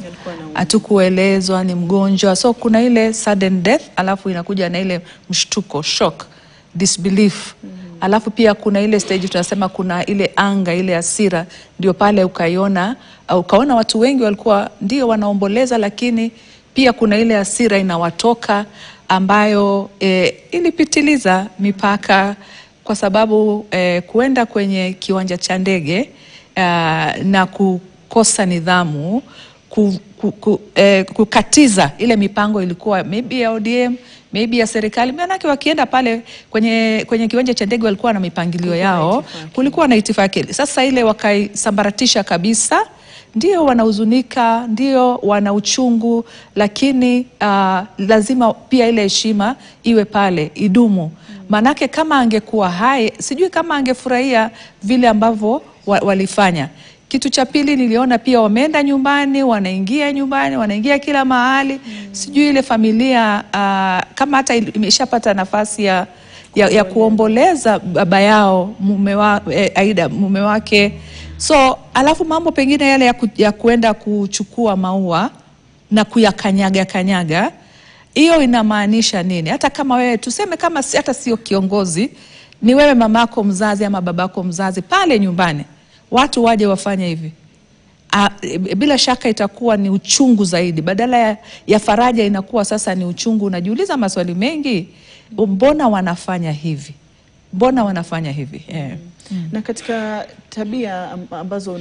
hatukuelezwa ni mgonjwa. So kuna ile sudden death, alafu inakuja na ile mshtuko, shock, disbelief. Alafu pia kuna ile stage tunasema kuna ile anga, ile hasira, ndio pale ukaona watu wengi walikuwa ndio wanaomboleza, lakini pia kuna ile hasira inawatoka ambayo ilipitiliza mipaka, kwa sababu kuenda kwenye kiwanja cha ndege na kukosa nidhamu, kukatiza ile mipango ilikuwa maybe ya ODM, maybe ya serikali. Maanake wakienda pale kwenye kiwanja cha ndege walikuwa na mipangilio yao, kulikuwa na itifaki. Sasa ile wakaisambaratisha kabisa. Ndio wanahuzunika, ndio wana uchungu, lakini lazima pia ile heshima iwe pale, idumu. Manake kama angekuwa hai, sijui kama angefurahia vile ambavyo walifanya. Kitu cha pili niliona pia wameenda nyumbani, wanaingia kila mahali. Sijui ile familia kama hata imeshapata nafasi ya kuomboleza baba yao, Aida, mume wake. So alafu mambo pengine yale ya kuenda kuchukua maua na kuyakanyaga, hiyo inamaanisha nini? Hata kama wewe tuseme kama hata sio kiongozi, ni wewe mamako mzazi ama babako mzazi pale nyumbani, watu waje wafanye hivi, bila shaka itakuwa ni uchungu zaidi. Badala ya faraja inakuwa sasa ni uchungu. Unajiuliza maswali mengi, mbona wanafanya hivi? Mbona wanafanya hivi? Na katika tabia ambazo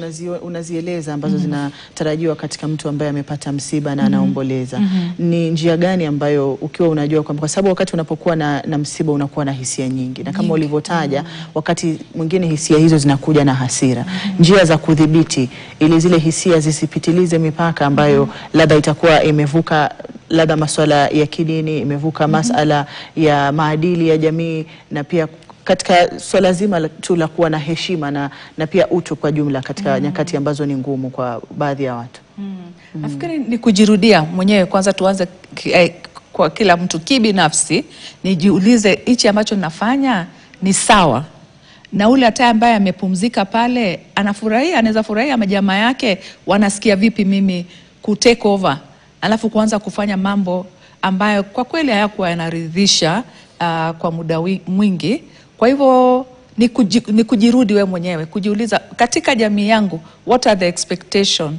unazieleza ambazo zinatarajiwa katika mtu ambaye amepata msiba na anaomboleza, ni njia gani ambayo ukiwa unajua kwa sababu wakati unapokuwa na msiba unakuwa na hisia nyingi, na kama ulivyotaja wakati mwingine hisia hizo zinakuja na hasira, njia za kudhibiti ili zile hisia zisipitilize mipaka ambayo labda itakuwa imevuka labda masuala ya kidini, imevuka masuala ya maadili ya jamii, na pia katika swala zima tu la kuwa na heshima na pia utu kwa jumla katika nyakati ambazo ni ngumu kwa baadhi ya watu. Nafikiri ni kujirudia mwenyewe. Kwanza tuanze kwa kila mtu kibinafsi, nijiulize hichi ambacho nafanya ni sawa na ule hata ambaye amepumzika pale anafurahia, anaweza furahia, majamaa yake wanasikia vipi mimi take over, alafu kuanza kufanya mambo ambayo kwa kweli hayakuwa yanaridhisha kwa muda mwingi. Kwa hivyo ni kujirudi we mwenyewe, kujiuliza katika jamii yangu, what are the expectation,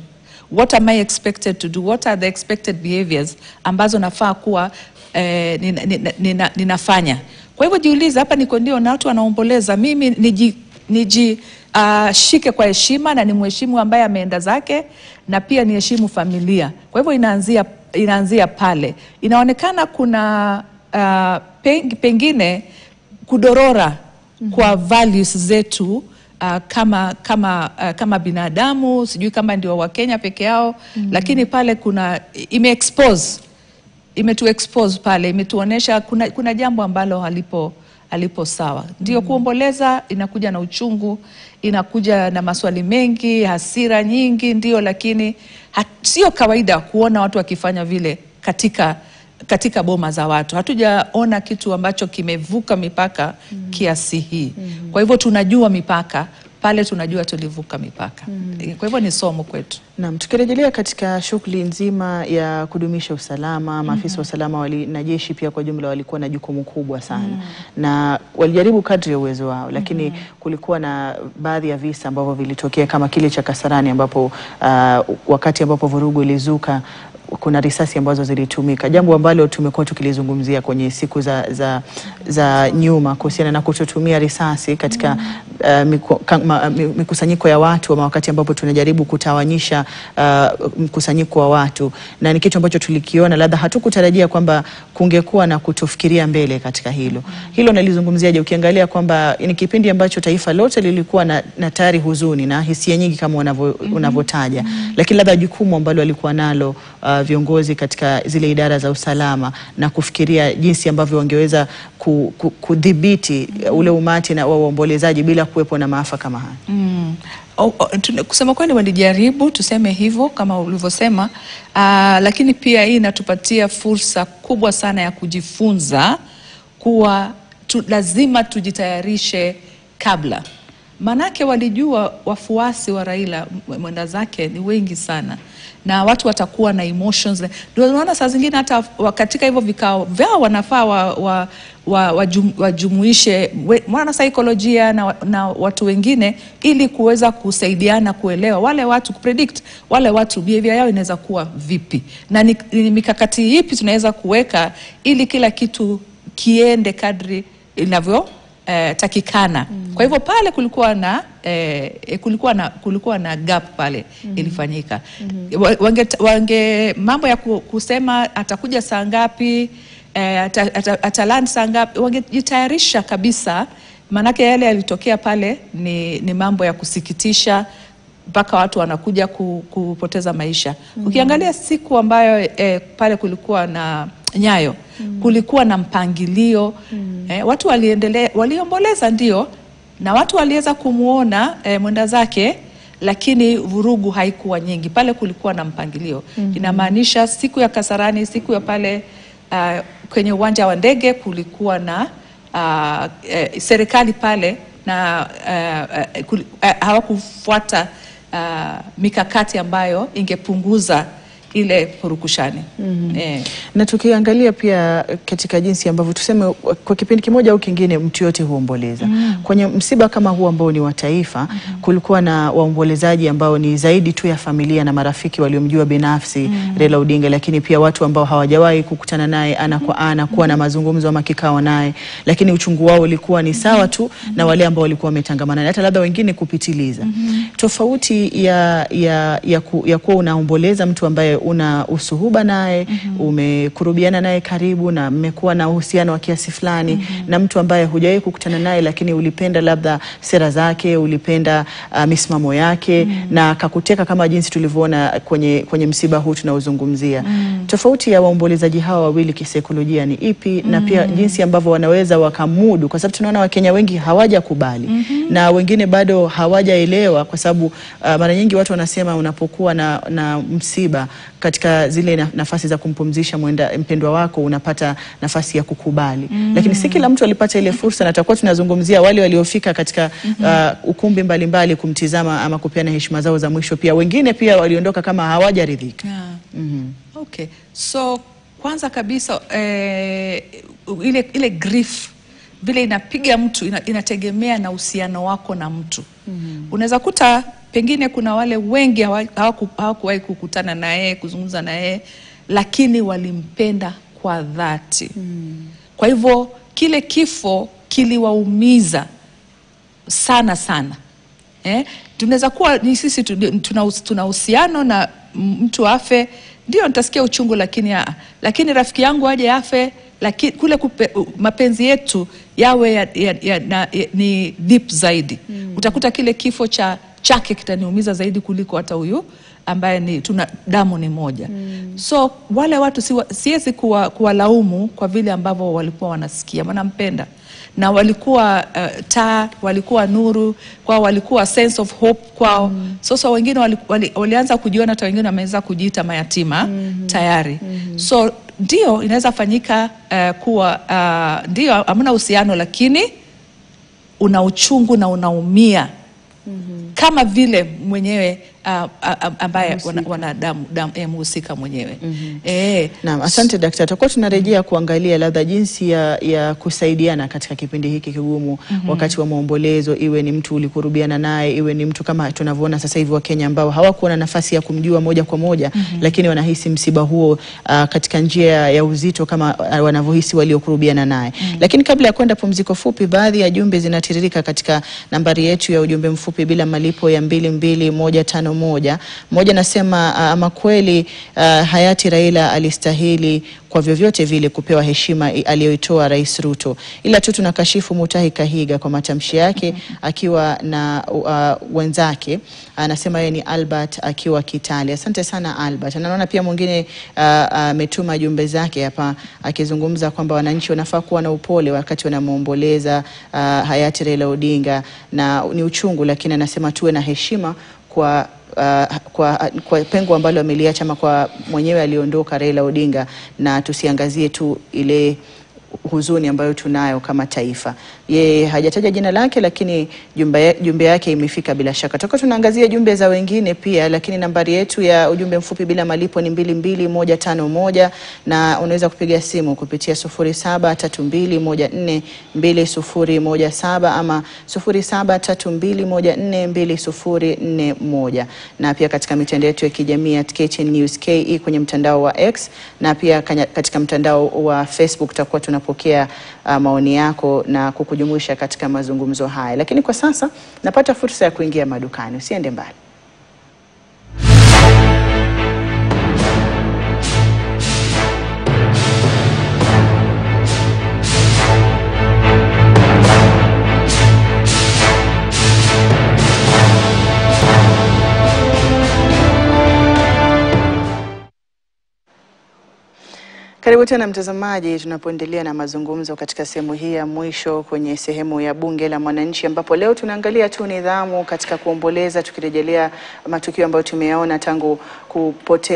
what am I expected to do, what are the expected behaviors ambazo nafaa kuwa ninafanya. Kwa hivyo jiuliza, hapa niko ndio na watu wanaomboleza, mimi shike kwa heshima na ni mheshimu ambaye ameenda zake, na pia ni heshimu familia. Kwa hivyo inaanzia pale. Inaonekana kuna pengine kudorora kwa values zetu kama binadamu, sijui kama ndio wa Kenya peke yao, lakini pale imetu-expose pale, imetuonesha kuna jambo ambalo halipo sawa. Ndio kuomboleza inakuja na uchungu, inakuja na maswali mengi, hasira nyingi, ndio, lakini sio kawaida kuona watu wakifanya vile katika boma za watu. Hatujaona kitu ambacho kimevuka mipaka kiasi hii. Kwa hivyo tunajua mipaka pale, tunajua tulivuka mipaka. Kwa hivyo ni somo kwetu. Naam, tukirejelea katika shughuli nzima ya kudumisha usalama, maafisa wa usalama na jeshi pia kwa jumla walikuwa na jukumu kubwa sana. Na walijaribu kadri ya uwezo wao, lakini kulikuwa na baadhi ya visa ambavyo vilitokea kama kile cha Kasarani ambapo wakati ambapo vurugu ilizuka kuna risasi ambazo zilitumika, jambo ambalo tumekuwa tukilizungumzia kwenye siku za nyuma kuhusiana na kutotumia risasi katika mikusanyiko ya watu, ama wakati ambapo tunajaribu kutawanyisha mkusanyiko wa watu, na ni kitu ambacho tulikiona, labda hatukutarajia kwamba kungekuwa na kutofikiria mbele katika hilo. Hilo nalizungumziaje ukiangalia kwamba ni kipindi ambacho taifa lote lilikuwa na tayari huzuni na hisia nyingi kama unavyotaja, lakini labda jukumu ambalo walikuwa nalo viongozi katika zile idara za usalama na kufikiria jinsi ambavyo wangeweza kudhibiti ule umati na waombolezaji bila kuwepo na maafa kama haya. Kusema kweli walijaribu, tuseme hivyo kama ulivyosema, lakini pia hii inatupatia fursa kubwa sana ya kujifunza kuwa lazima tujitayarishe kabla. Manake walijua wafuasi wa Raila mwenda zake ni wengi sana, na watu watakuwa na emotions. Ndio unaona saa zingine hata katika hivyo vikao vyao wanafaa wajumuishe mwana saikolojia na watu wengine, ili kuweza kusaidiana kuelewa wale watu, kupredict wale watu behavior yao inaweza kuwa vipi, na ni mikakati ipi tunaweza kuweka ili kila kitu kiende kadri inavyo takikana. Kwa hivyo pale kulikuwa na gap pale ilifanyika. Mambo ya kusema atakuja saa ngapi, ataland saa ngapi, wangejitayarisha kabisa, manake yale yalitokea pale ni mambo ya kusikitisha, mpaka watu wanakuja kupoteza maisha. Ukiangalia siku ambayo pale kulikuwa na Nyayo, kulikuwa na mpangilio, watu waliomboleza ndio, na watu waliweza kumuona mwenda zake, lakini vurugu haikuwa nyingi. Pale kulikuwa na mpangilio. Inamaanisha siku ya Kasarani, siku ya pale kwenye uwanja wa ndege kulikuwa na serikali pale, na hawakufuata mikakati ambayo ingepunguza ile purukushani. Na tukiangalia pia katika jinsi ambavyo tuseme kwa kipindi kimoja au kingine mtu yote huomboleza. Kwenye msiba kama huu ambao ni wa taifa, kulikuwa na waombolezaji ambao ni zaidi tu ya familia na marafiki waliomjua binafsi Raila Odinga, lakini pia watu ambao hawajawahi kukutana naye ana kwa ana, kuwa na mazungumzo ama kikao naye, lakini uchungu wao ulikuwa ni sawa tu na wale ambao walikuwa wametangamana naye, hata labda wengine kupitiliza. Tofauti ya kuwa unaomboleza mtu ambaye una usuhuba naye, umekurubiana naye karibu na mmekuwa na uhusiano wa kiasi fulani, na mtu ambaye hujawahi kukutana naye lakini ulipenda labda sera zake, ulipenda misimamo yake, na akakuteka kama jinsi tulivyoona kwenye msiba huu tunaozungumzia. Tofauti ya waombolezaji hawa wawili kisaikolojia ni ipi, na pia jinsi ambavyo wanaweza wakamudu, kwa sababu tunaona Wakenya wengi hawajakubali na wengine bado hawajaelewa, kwa sababu mara nyingi watu wanasema unapokuwa na msiba, katika zile nafasi za kumpumzisha mpendwa wako unapata nafasi ya kukubali, lakini si kila mtu alipata ile fursa, na tutakuwa tunazungumzia wale waliofika katika ukumbi mbalimbali kumtizama ama kupeana heshima zao za mwisho. Pia wengine pia waliondoka kama hawajaridhika. Okay, so kwanza kabisa ile grief vile inapiga mtu inategemea na uhusiano wako na mtu. Unaweza kuta pengine kuna wale wengi hawakuwahi kukutana naye, kuzungumza naye, lakini walimpenda kwa dhati. Kwa hivyo kile kifo kiliwaumiza sana sana. Tunaweza kuwa ni sisi tuna uhusiano na mtu afe, ndio nitasikia uchungu, lakini rafiki yangu aje afe lakini kule mapenzi yetu yawe ni deep zaidi. Utakuta kile kifo chake kitaniumiza zaidi kuliko hata huyu ambaye tuna damu ni moja. So wale watu siwezi kuwalaumu kwa vile ambavyo walikuwa wanasikia, wanampenda na walikuwa taa, walikuwa nuru kwao, walikuwa sense of hope kwao. So wengine walianza kujiona, hata wengine wameweza kujiita mayatima tayari. So ndio inaweza fanyika kuwa ndio hamna uhusiano, lakini una uchungu na unaumia kama vile mwenyewe ambaye wanadamu mhusika mwenyewe. Naam, asante daktari. Tutakuwa tunarejea kuangalia labda jinsi ya kusaidiana katika kipindi hiki kigumu wakati wa maombolezo, iwe ni mtu ulikurubiana naye, iwe ni mtu kama tunavyoona sasa hivi wa Kenya ambao hawakuwa na nafasi ya kumjua moja kwa moja, lakini wanahisi msiba huo katika njia ya uzito kama wanavyohisi waliokurubiana naye. Lakini kabla ya kwenda pumziko fupi, baadhi ya jumbe zinatiririka katika nambari yetu ya ujumbe mfupi bila malipo ya 22151. Mmoja nasema ama kweli hayati Raila alistahili kwa vyovyote vile kupewa heshima aliyoitoa Rais Ruto, ila tu tunakashifu Mutahi Kahiga kwa matamshi yake akiwa na wenzake. Anasema yeye ni Albert akiwa Kitale. Asante sana Albert. Anaona pia mwingine ametuma jumbe zake hapa akizungumza kwamba wananchi wanafaa kuwa na upole wakati wanamuomboleza hayati Raila Odinga, na ni uchungu, lakini anasema tuwe na heshima kwa pengo ambalo ameliacha ama kwa mwenyewe aliondoka Raila Odinga, na tusiangazie tu ile huzuni ambayo tunayo kama taifa. Yeye hajataja jina lake, lakini jumbe yake imefika bila shaka. Tutakuwa tunaangazia jumbe za wengine pia, lakini nambari yetu ya ujumbe mfupi bila malipo ni 22151, na unaweza kupiga simu kupitia 0732142017 ama 0732142041, na pia katika mitandao yetu ya kijamii @KTN News KE kwenye mtandao wa X, na pia katika mtandao wa Facebook tutakuwa tunapokea maoni yako na kukujumuisha katika mazungumzo haya. Lakini kwa sasa napata fursa ya kuingia madukani. Usiende mbali. Karibu tena mtazamaji, tunapoendelea na mazungumzo katika sehemu hii ya mwisho kwenye sehemu ya bunge la mwananchi, ambapo leo tunaangalia tu nidhamu katika kuomboleza, tukirejelea matukio ambayo tumeyaona tangu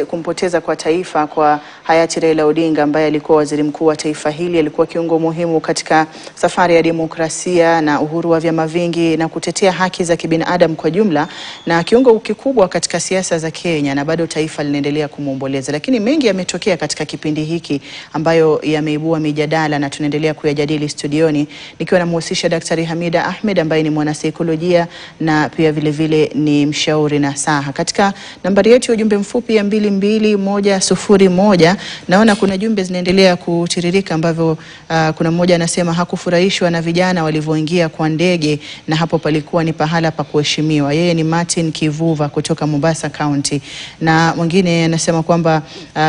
kumpoteza kwa taifa kwa hayati Raila Odinga ambaye alikuwa waziri mkuu wa taifa hili, alikuwa kiungo muhimu katika safari ya demokrasia na uhuru wa vyama vingi na kutetea haki za kibinadamu kwa jumla, na kiungo kikubwa katika siasa za Kenya, na bado taifa linaendelea kumuomboleza. Lakini mengi yametokea katika kipindi hiki ambayo yameibua mijadala na tunaendelea kuyajadili studioni, nikiwa namhusisha Daktari Hamida Ahmed ambaye ni mwanasaikolojia na pia vile vile ni mshauri nasaha. Katika nambari yetu ya ujumbe mfupi ya 22101 naona kuna jumbe zinaendelea kutiririka ambavyo kuna mmoja anasema hakufurahishwa na vijana walivyoingia kwa ndege na hapo palikuwa ni pahala pa kuheshimiwa. Yeye ni Martin Kivuva kutoka Mombasa County. Na mwingine anasema kwamba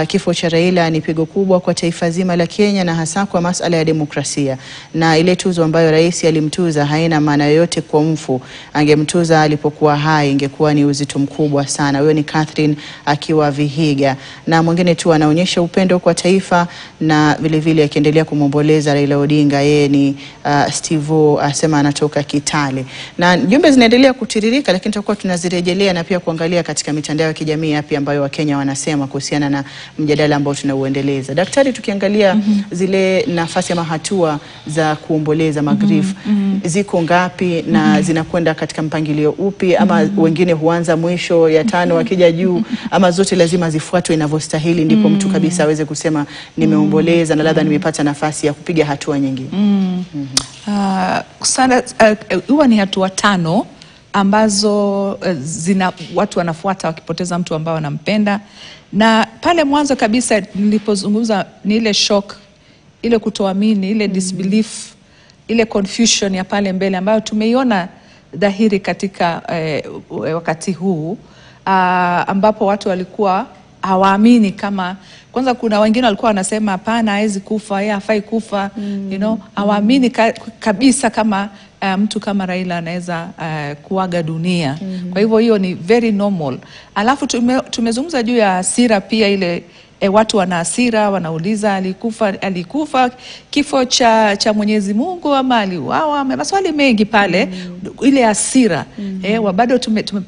kifo cha Raila ni pigo kubwa kwa taifa zima la Kenya na hasa kwa masuala ya demokrasia, na ile tuzo ambayo rais alimtuza haina maana yoyote kwa mfu. Angemtuza alipokuwa hai ingekuwa ni uzito mkubwa sana. Huyo ni Catherine akiwa Vihiga. Na mwingine tu anaonyesha upendo kwa taifa na vile vile akiendelea kumomboleza Raila Odinga. Yeye ni Steve asema anatoka Kitale. Na jumbe zinaendelea kutiririka, lakini tutakuwa tunazirejelea na pia kuangalia katika mitandao ya kijamii yapi ambayo Wakenya wanasema kuhusiana na mjadala ambao tunauendeleza. Daktari, tukiangalia zile nafasi ama hatua za kuomboleza magrifu ziko ngapi na zinakwenda katika mpangilio upi, ama wengine huanza mwisho ya tano wakija juu, ama zote lazima zifuatwe inavyostahili ndipo mtu kabisa aweze kusema nimeomboleza na labda nimepata nafasi ya kupiga hatua nyingine? Huwa ni hatua 5 ambazo watu wanafuata wakipoteza mtu ambao wanampenda. Na pale mwanzo kabisa nilipozungumza ni ile shock, ile kutoamini, ile disbelief, ile confusion ya pale mbele ambayo tumeiona dhahiri katika wakati huu ambapo watu walikuwa hawaamini kama, kwanza kuna wengine walikuwa wanasema hapana, hawezi kufa, yeye hafai kufa, you know, hawaamini kabisa kama mtu kama Raila anaweza kuaga dunia. Kwa hivyo hiyo ni very normal. Alafu tumezungumza juu ya hasira pia, ile watu wana hasira, wanauliza alikufa kifo cha Mwenyezi Mungu ama aliuawa, maswali mengi pale. Ile hasira bado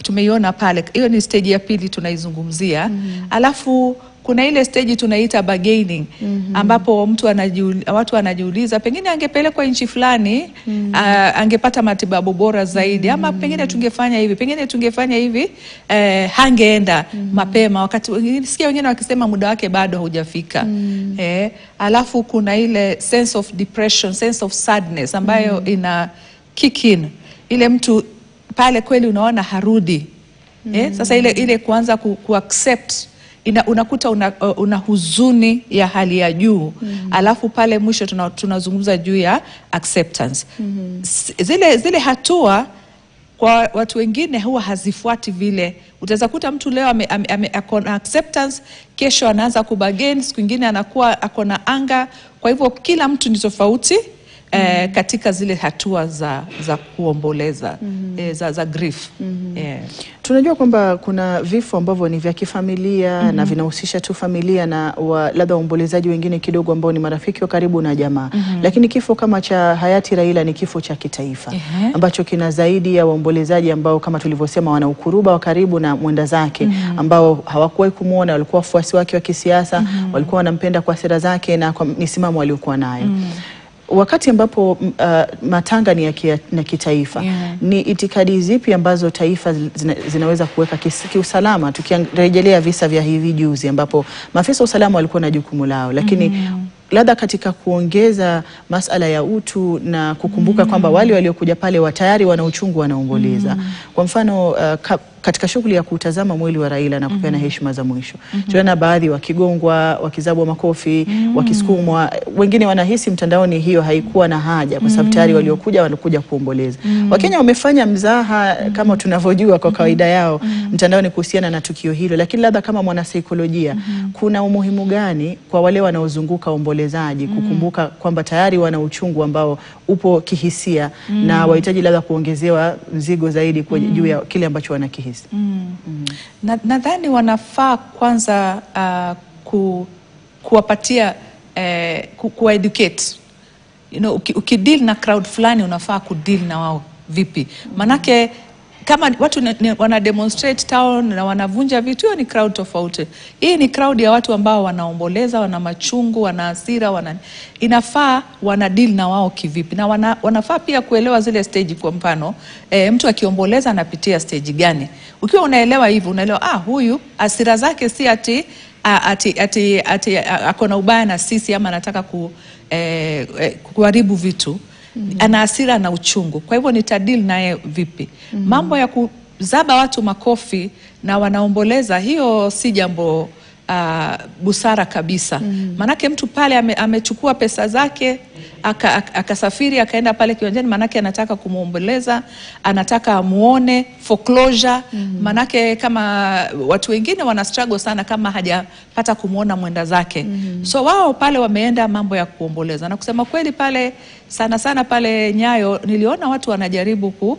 tumeiona pale. Hiyo ni stage ya pili tunaizungumzia. Alafu kuna ile stage tunaita bargaining, ambapo watu wanajiuliza pengine angepelekwa nchi fulani angepata matibabu bora zaidi, ama pengine tungefanya hivi, pengine tungefanya hivi, hangeenda mapema, wakati nisikia wengine wakisema muda wake bado haujafika. Alafu kuna ile sense of depression, sense of sadness ambayo ina kick in. Ile mtu pale kweli unaona harudi. Sasa ile kuanza kuaccept, unakuta una huzuni ya hali ya juu. Alafu pale mwisho tunazungumza juu ya acceptance. Zile hatua kwa watu wengine huwa hazifuati vile. Utaweza kuta mtu leo akona acceptance, kesho anaanza kubargain, siku nyingine anakuwa akona anga. Kwa hivyo kila mtu ni tofauti katika zile hatua za kuomboleza, za grief. Tunajua kwamba kuna vifo ambavyo ni vya kifamilia na vinahusisha tu familia na labda waombolezaji wengine kidogo ambao ni marafiki wa karibu na jamaa. Lakini kifo kama cha hayati Raila ni kifo cha kitaifa, ambacho kina zaidi ya waombolezaji ambao kama tulivyosema wana ukuruba wa karibu na mwenda zake, ambao hawakuwahi kumuona, walikuwa wafuasi wake wa kisiasa, walikuwa wanampenda kwa sera zake na kwa misimamo aliyokuwa nayo. Wakati ambapo matanga ni ya kitaifa, ni itikadi zipi ambazo taifa zinaweza kuweka kiusalama? Tukirejelea visa vya hivi juzi ambapo maafisa usalama walikuwa na jukumu lao, lakini labda katika kuongeza masala ya utu na kukumbuka kwamba wale waliokuja pale tayari wana uchungu, wanaomboleza. Kwa mfano katika shughuli ya kutazama mwili wa Raila na kupeana heshima za mwisho, tunaona baadhi wakigongwa, wakizabwa makofi, wakisukumwa. Wengine wanahisi mtandaoni hiyo haikuwa na haja kwa sababu tayari walikuja kuomboleza. Wakenya wamefanya mzaha kama tunavyojua kwa kawaida yao mtandaoni kuhusiana na tukio hilo, lakini labda kama mwanasaikolojia kuna umuhimu gani kwa wale wanaozunguka ombolezaji kukumbuka kwamba tayari wana uchungu ambao upo kihisia na wahitaji labda kuongezewa mzigo zaidi kwa juu ya kile ambacho wanakihisi? Nadhani wanafaa kwanza kuwapatia kueducate. You know, ukideal na crowd fulani unafaa kudeal na wao vipi? Manake kama watu wana demonstrate town na wanavunja vitu, hiyo ni crowd tofauti. Hii ni crowd ya watu ambao wanaomboleza, wana machungu, wana hasira, inafaa wana deal na wao kivipi? Na wanafaa pia kuelewa zile stage. Kwa mfano mtu akiomboleza anapitia stage gani? Ukiwa unaelewa hivyo, unaelewa huyu hasira zake si ati akona ubaya na sisi ama anataka kuharibu vitu. Ana hasira na uchungu. Kwa hivyo nitadil naye vipi? Mambo ya kuzaba watu makofi na wanaomboleza, hiyo si jambo busara kabisa. Manake mtu pale amechukua pesa zake, akasafiri akaenda pale kiwanjani, manake anataka kumuomboleza, anataka amuone foreclosure. Manake kama watu wengine wana struggle sana kama hajapata kumuona mwenda zake. So wao pale wameenda mambo ya kuomboleza. Na kusema kweli pale sana pale Nyayo niliona watu wanajaribu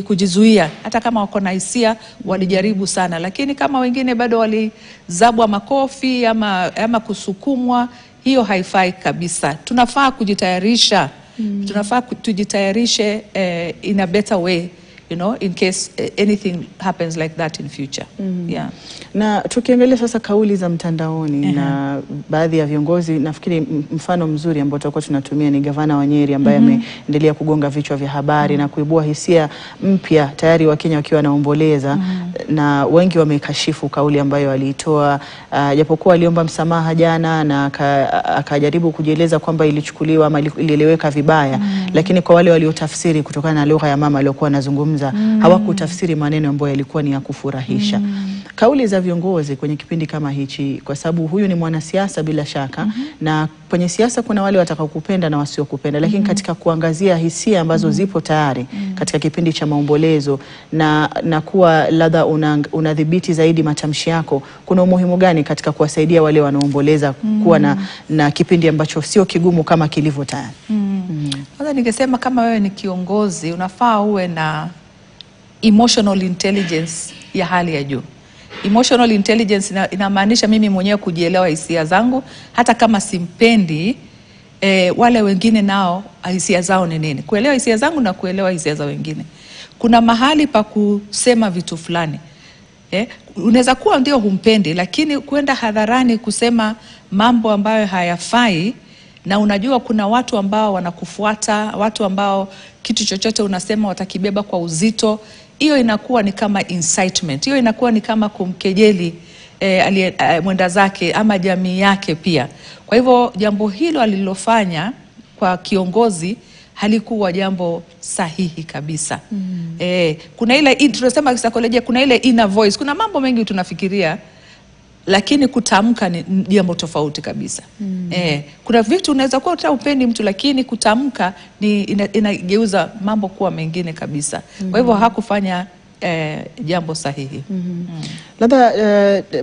kujizuia, hata kama wako na hisia walijaribu sana, lakini kama wengine bado walizabwa makofi ama kusukumwa, hiyo haifai kabisa. Tunafaa kujitayarisha, tunafaa tujitayarishe in a better way, you know, in case anything happens like that in future. Na tukiangalia sasa kauli za mtandaoni na baadhi ya viongozi, nafikiri mfano mzuri ambao tutakuwa tunatumia ni gavana wa Nyeri ambaye ameendelea kugonga vichwa vya habari na kuibua hisia mpya tayari Wakenya wakiwa wanaomboleza, na wengi wamekashifu kauli ambayo aliitoa, japokuwa aliomba msamaha jana na akajaribu kujieleza kwamba ilichukuliwa ama ilieleweka vibaya, lakini kwa wale waliotafsiri kutokana na lugha ya mama aliyokuwa anazungumza hawakutafsiri maneno ambayo yalikuwa ni ya kufurahisha. kauli za viongozi kwenye kipindi kama hichi, kwa sababu huyu ni mwanasiasa bila shaka, na kwenye siasa kuna wale watakaokupenda na wasiokupenda, lakini katika kuangazia hisia ambazo zipo tayari katika kipindi cha maombolezo na kuwa labda unadhibiti zaidi matamshi yako, kuna umuhimu gani katika kuwasaidia wale wanaomboleza kuwa na kipindi ambacho sio kigumu kama kilivyo tayari? Kwanza ningesema kama wewe ni kiongozi unafaa uwe na emotional intelligence ya hali ya juu. Emotional intelligence inamaanisha mimi mwenyewe kujielewa hisia zangu, hata kama simpendi wale wengine nao hisia zao ni nini. Kuelewa hisia zangu na kuelewa hisia za wengine. Kuna mahali pa kusema vitu fulani. Unaweza kuwa ndio humpendi, lakini kwenda hadharani kusema mambo ambayo hayafai, na unajua kuna watu ambao wanakufuata, watu ambao kitu chochote unasema watakibeba kwa uzito, hiyo inakuwa ni kama incitement. Hiyo inakuwa ni kama kumkejeli mwenda zake ama jamii yake pia. Kwa hivyo jambo hilo alilofanya kwa kiongozi halikuwa jambo sahihi kabisa. Kuna ile tunasema kisaikolojia, kuna ile inner voice. Kuna mambo mengi tunafikiria, lakini kutamka ni jambo tofauti kabisa. Kuna vitu unaweza kuwa upendi mtu, lakini kutamka inageuza mambo kuwa mengine kabisa. Kwa hivyo hakufanya jambo sahihi. Labda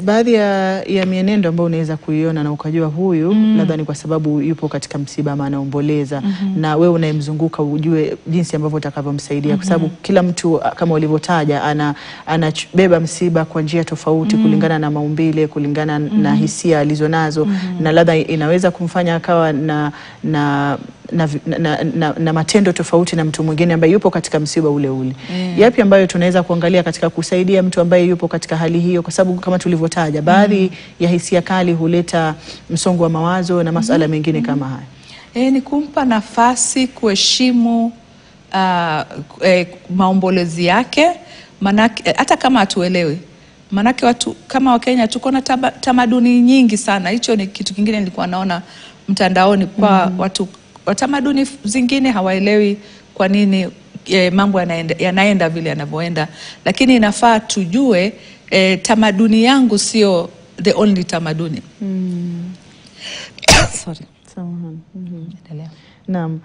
baadhi ya mienendo ambayo unaweza kuiona na ukajua huyu labda ni kwa sababu yupo katika msiba ama anaomboleza, na wewe unayemzunguka ujue jinsi ambavyo utakavyomsaidia, kwa sababu kila mtu kama ulivyotaja anabeba msiba kwa njia tofauti kulingana na maumbile, kulingana na hisia alizonazo, na labda inaweza kumfanya akawa na matendo tofauti na mtu mwingine ambaye yupo katika msiba ule ule. Yapi ambayo tunaweza kuangalia katika kusaidia mtu ambaye yupo katika hali hiyo, kwa sababu kama tulivyotaja baadhi ya hisia kali huleta msongo wa mawazo na masuala mengine kama haya? Ni kumpa nafasi, kuheshimu maombolezi yake, manake hata kama hatuelewi. Manake watu kama Wakenya tuko na tamaduni nyingi sana. Hicho ni kitu kingine nilikuwa naona mtandaoni kwa watu wa tamaduni zingine hawaelewi kwa nini mambo yanaenda vile yanavyoenda, lakini inafaa tujue tamaduni yangu sio the only tamaduni. Sorry. Naam,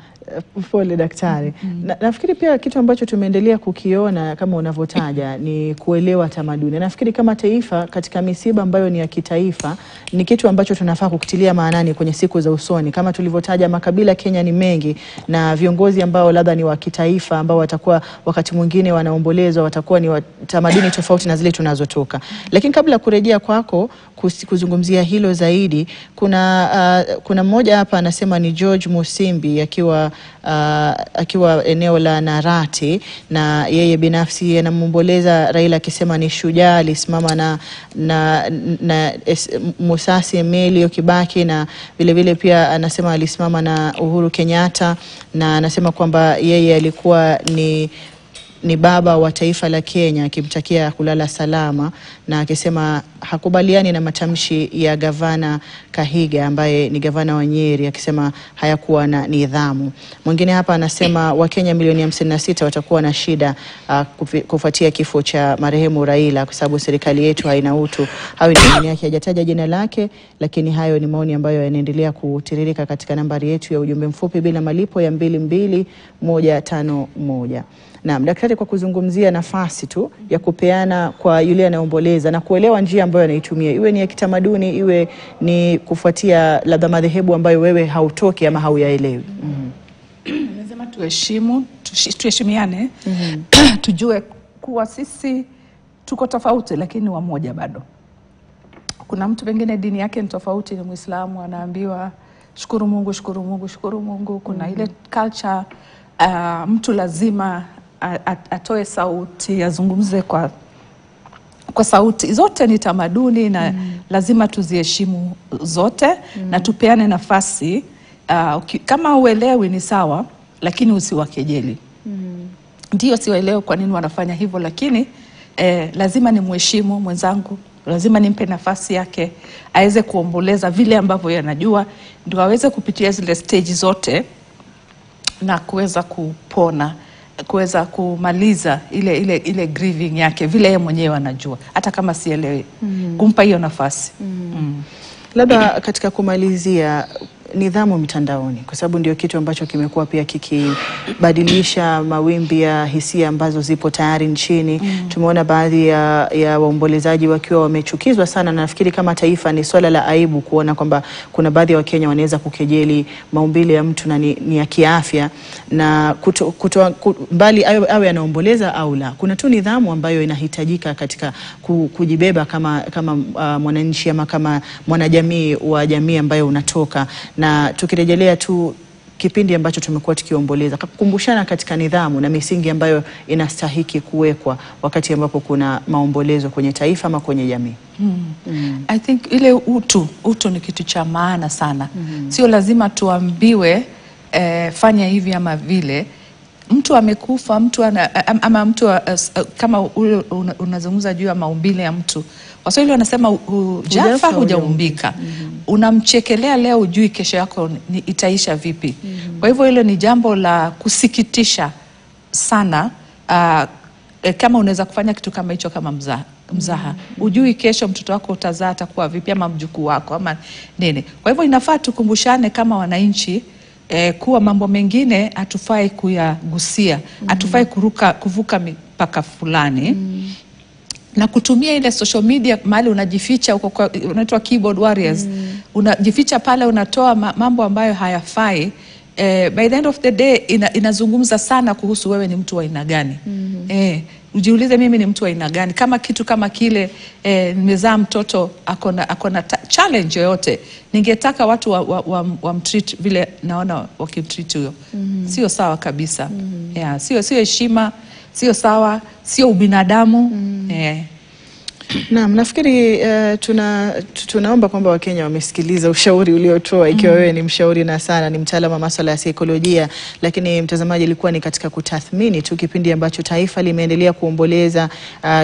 pole daktari. Nafikiri pia kitu ambacho tumeendelea kukiona kama unavyotaja ni kuelewa tamaduni. Nafikiri kama taifa katika misiba ambayo ni ya kitaifa ni kitu ambacho tunafaa kukitilia maanani kwenye siku za usoni. Kama tulivyotaja, makabila Kenya ni mengi, na viongozi ambao labda ni wa kitaifa ambao watakuwa wakati mwingine wanaombolezwa watakuwa ni wa tamaduni tofauti na zile tunazotoka. Lakini kabla kurejea kwako kuzungumzia hilo zaidi, kuna mmoja hapa anasema ni George Musimbi akiwa eneo la Narati, na yeye binafsi anamwomboleza Raila akisema ni shujaa, alisimama na Musasi Emilio Kibaki, na vile vile pia anasema alisimama na Uhuru Kenyatta, na anasema kwamba yeye alikuwa ni baba wa taifa la Kenya, akimtakia kulala salama, na akisema hakubaliani na matamshi ya gavana Kahiga ambaye ni gavana wa Nyeri, akisema hayakuwa na nidhamu. Mwingine hapa anasema Wakenya milioni 56 watakuwa na shida kufuatia kifo cha marehemu Raila kwa sababu serikali yetu haina utu. Hayo ni maoni yake, hajataja jina lake, lakini hayo ni maoni ambayo yanaendelea kutiririka katika nambari yetu ya ujumbe mfupi bila malipo ya 22151. Naam, daktari, kwa kuzungumzia nafasi tu ya kupeana kwa yule anaomboleza na kuelewa njia ambayo anaitumia, iwe ni ya kitamaduni, iwe ni kufuatia labda madhehebu ambayo wewe hautoki ama hauyaelewi. Lazima tuheshimiane, tujue kuwa sisi tuko tofauti lakini wamoja bado. Kuna mtu pengine dini yake ni tofauti, ni Muislamu, anaambiwa shukuru Mungu, shukuru Mungu, shukuru Mungu. Kuna ile culture mtu lazima atoe sauti, azungumze kwa sauti. Zote ni tamaduni na lazima tuziheshimu zote na tupeane nafasi. Kama uelewi ni sawa, lakini usiwakejeli. Ndio siwaelewi kwa nini wanafanya hivyo, lakini lazima ni mheshimu mwenzangu, lazima nimpe nafasi yake aweze kuomboleza vile ambavyo yanajua, ndio aweze kupitia zile stage zote na kuweza kupona kuweza kumaliza ile grieving yake vile yeye mwenyewe anajua, hata kama sielewi, kumpa hiyo nafasi. Labda katika kumalizia, nidhamu mtandaoni, kwa sababu ndio kitu ambacho kimekuwa pia kikibadilisha mawimbi ya hisia ambazo zipo tayari nchini. Tumeona baadhi ya waombolezaji wakiwa wamechukizwa sana, na nafikiri kama taifa ni swala la aibu kuona kwamba kuna baadhi ya Wakenya wanaweza kukejeli maumbile ya mtu na ni ya kiafya, na mbali awe anaomboleza au la. Kuna tu nidhamu ambayo inahitajika katika kujibeba kama mwananchi ama kama mwanajamii wa jamii ambayo unatoka. Na tukirejelea tu kipindi ambacho tumekuwa tukiomboleza, kukumbushana katika nidhamu na misingi ambayo inastahiki kuwekwa wakati ambapo kuna maombolezo kwenye taifa ama kwenye jamii. I think ile utu ni kitu cha maana sana. Sio lazima tuambiwe fanya hivi ama vile. Mtu amekufa, kama unazungumza juu ya maumbile ya mtu, Waswahili wanasema hujafa hujaumbika. Unamchekelea leo, ujui kesho yako itaisha vipi. Kwa hivyo hilo ni jambo la kusikitisha sana. Kama unaweza kufanya kitu kama hicho kama mzaha, ujui kesho mtoto wako utazaa atakuwa vipi, ama mjukuu wako ama nini. Kwa hivyo inafaa tukumbushane kama wananchi kuwa mambo mengine hatufai kuyagusia, hatufai kuvuka mipaka fulani. Na kutumia ile social media mahali unajificha, unaitwa keyboard warriors, unajificha pale, unatoa mambo ambayo hayafai. By the end of the day inazungumza sana kuhusu wewe ni mtu wa aina gani. Ujiulize, mimi ni mtu wa aina gani? Kama kitu kama kile, nimezaa mtoto akona challenge yoyote, ningetaka watu wamtreat vile naona wakimtreat huyo. Sio sawa kabisa. Sio heshima, sio sawa, sio ubinadamu. Naam, nafikiri tunaomba kwamba Wakenya wamesikiliza ushauri uliotoa, ikiwa wewe ni mshauri na sana ni mtaalamu wa masuala ya saikolojia. Lakini mtazamaji, ilikuwa ni katika kutathmini tu kipindi ambacho taifa limeendelea kuomboleza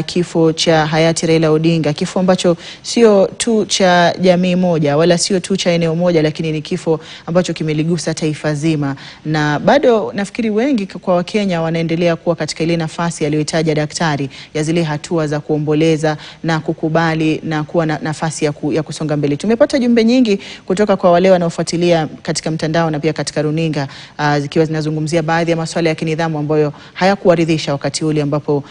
kifo cha hayati Raila Odinga, kifo ambacho sio tu cha jamii moja wala sio tu cha eneo moja, lakini ni kifo ambacho kimeligusa taifa zima. Na bado nafikiri wengi kwa Wakenya wanaendelea kuwa katika ile nafasi aliyotaja daktari ya zile hatua za kuomboleza na kukubali na kuwa na nafasi ya kusonga mbele. Tumepata jumbe nyingi kutoka kwa wale wanaofuatilia katika mtandao na pia katika runinga, zikiwa zinazungumzia baadhi ya masuala ya kinidhamu ambayo hayakuwaridhisha wakati ule ambapo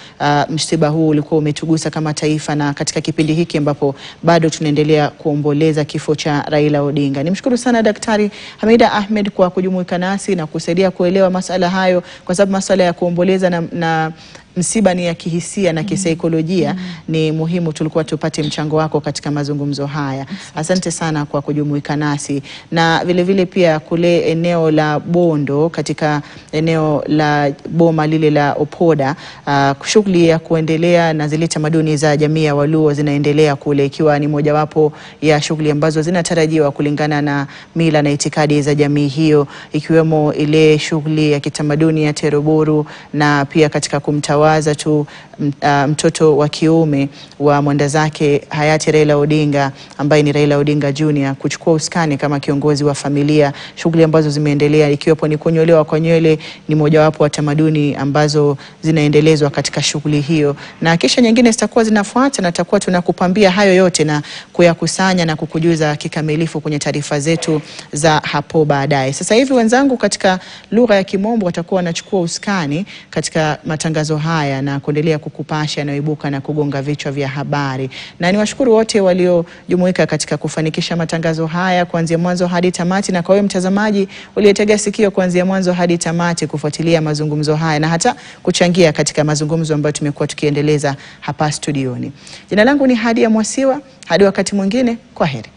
msiba huu ulikuwa umetugusa kama taifa, na katika kipindi hiki ambapo bado tunaendelea kuomboleza kifo cha Raila Odinga. Nimshukuru sana Daktari Hamida Ahmed kwa kujumuika nasi na kusaidia kuelewa masuala hayo, kwa sababu masuala ya kuomboleza na msiba ni ya kihisia na kisaikolojia. Ni muhimu tulikuwa tupate mchango wako katika mazungumzo haya. Asante sana kwa kujumuika nasi. Na vile vile pia kule eneo la Bondo, katika eneo la boma lile la Opoda, shughuli ya kuendelea na zile tamaduni za jamii ya Waluo zinaendelea kule, ikiwa ni mojawapo ya shughuli ambazo zinatarajiwa kulingana na mila na itikadi za jamii hiyo, ikiwemo ile shughuli ya kitamaduni ya Teroburu, na pia katika kumtawaza tu mtoto wa kiume wa mwenda zake hayati Raila Odinga, ambaye ni Raila Odinga Junior, kuchukua usukani kama kiongozi wa familia. Shughuli ambazo zimeendelea, ikiwepo ni kunyolewa kwa nywele, ni mojawapo wa tamaduni ambazo zinaendelezwa katika shughuli hiyo, na kisha nyingine zitakuwa zinafuata, na tutakuwa tunakupambia hayo yote na kuyakusanya na kukujuza kikamilifu kwenye taarifa zetu za hapo baadaye. Sasa hivi wenzangu katika lugha ya Kimombo watakuwa wanachukua usukani katika matangazo haya na kuendelea kukupasha yanayoibuka na kugonga vichwa vya habari. Na niwashukuru wote waliojumuika katika kufanikisha matangazo haya kuanzia mwanzo hadi tamati, na kwa wewe mtazamaji uliyetega sikio kuanzia mwanzo hadi tamati kufuatilia mazungumzo haya na hata kuchangia katika mazungumzo ambayo tumekuwa tukiendeleza hapa studioni. Jina langu ni Hadia Mwasiwa. Hadi wakati mwingine, kwaheri.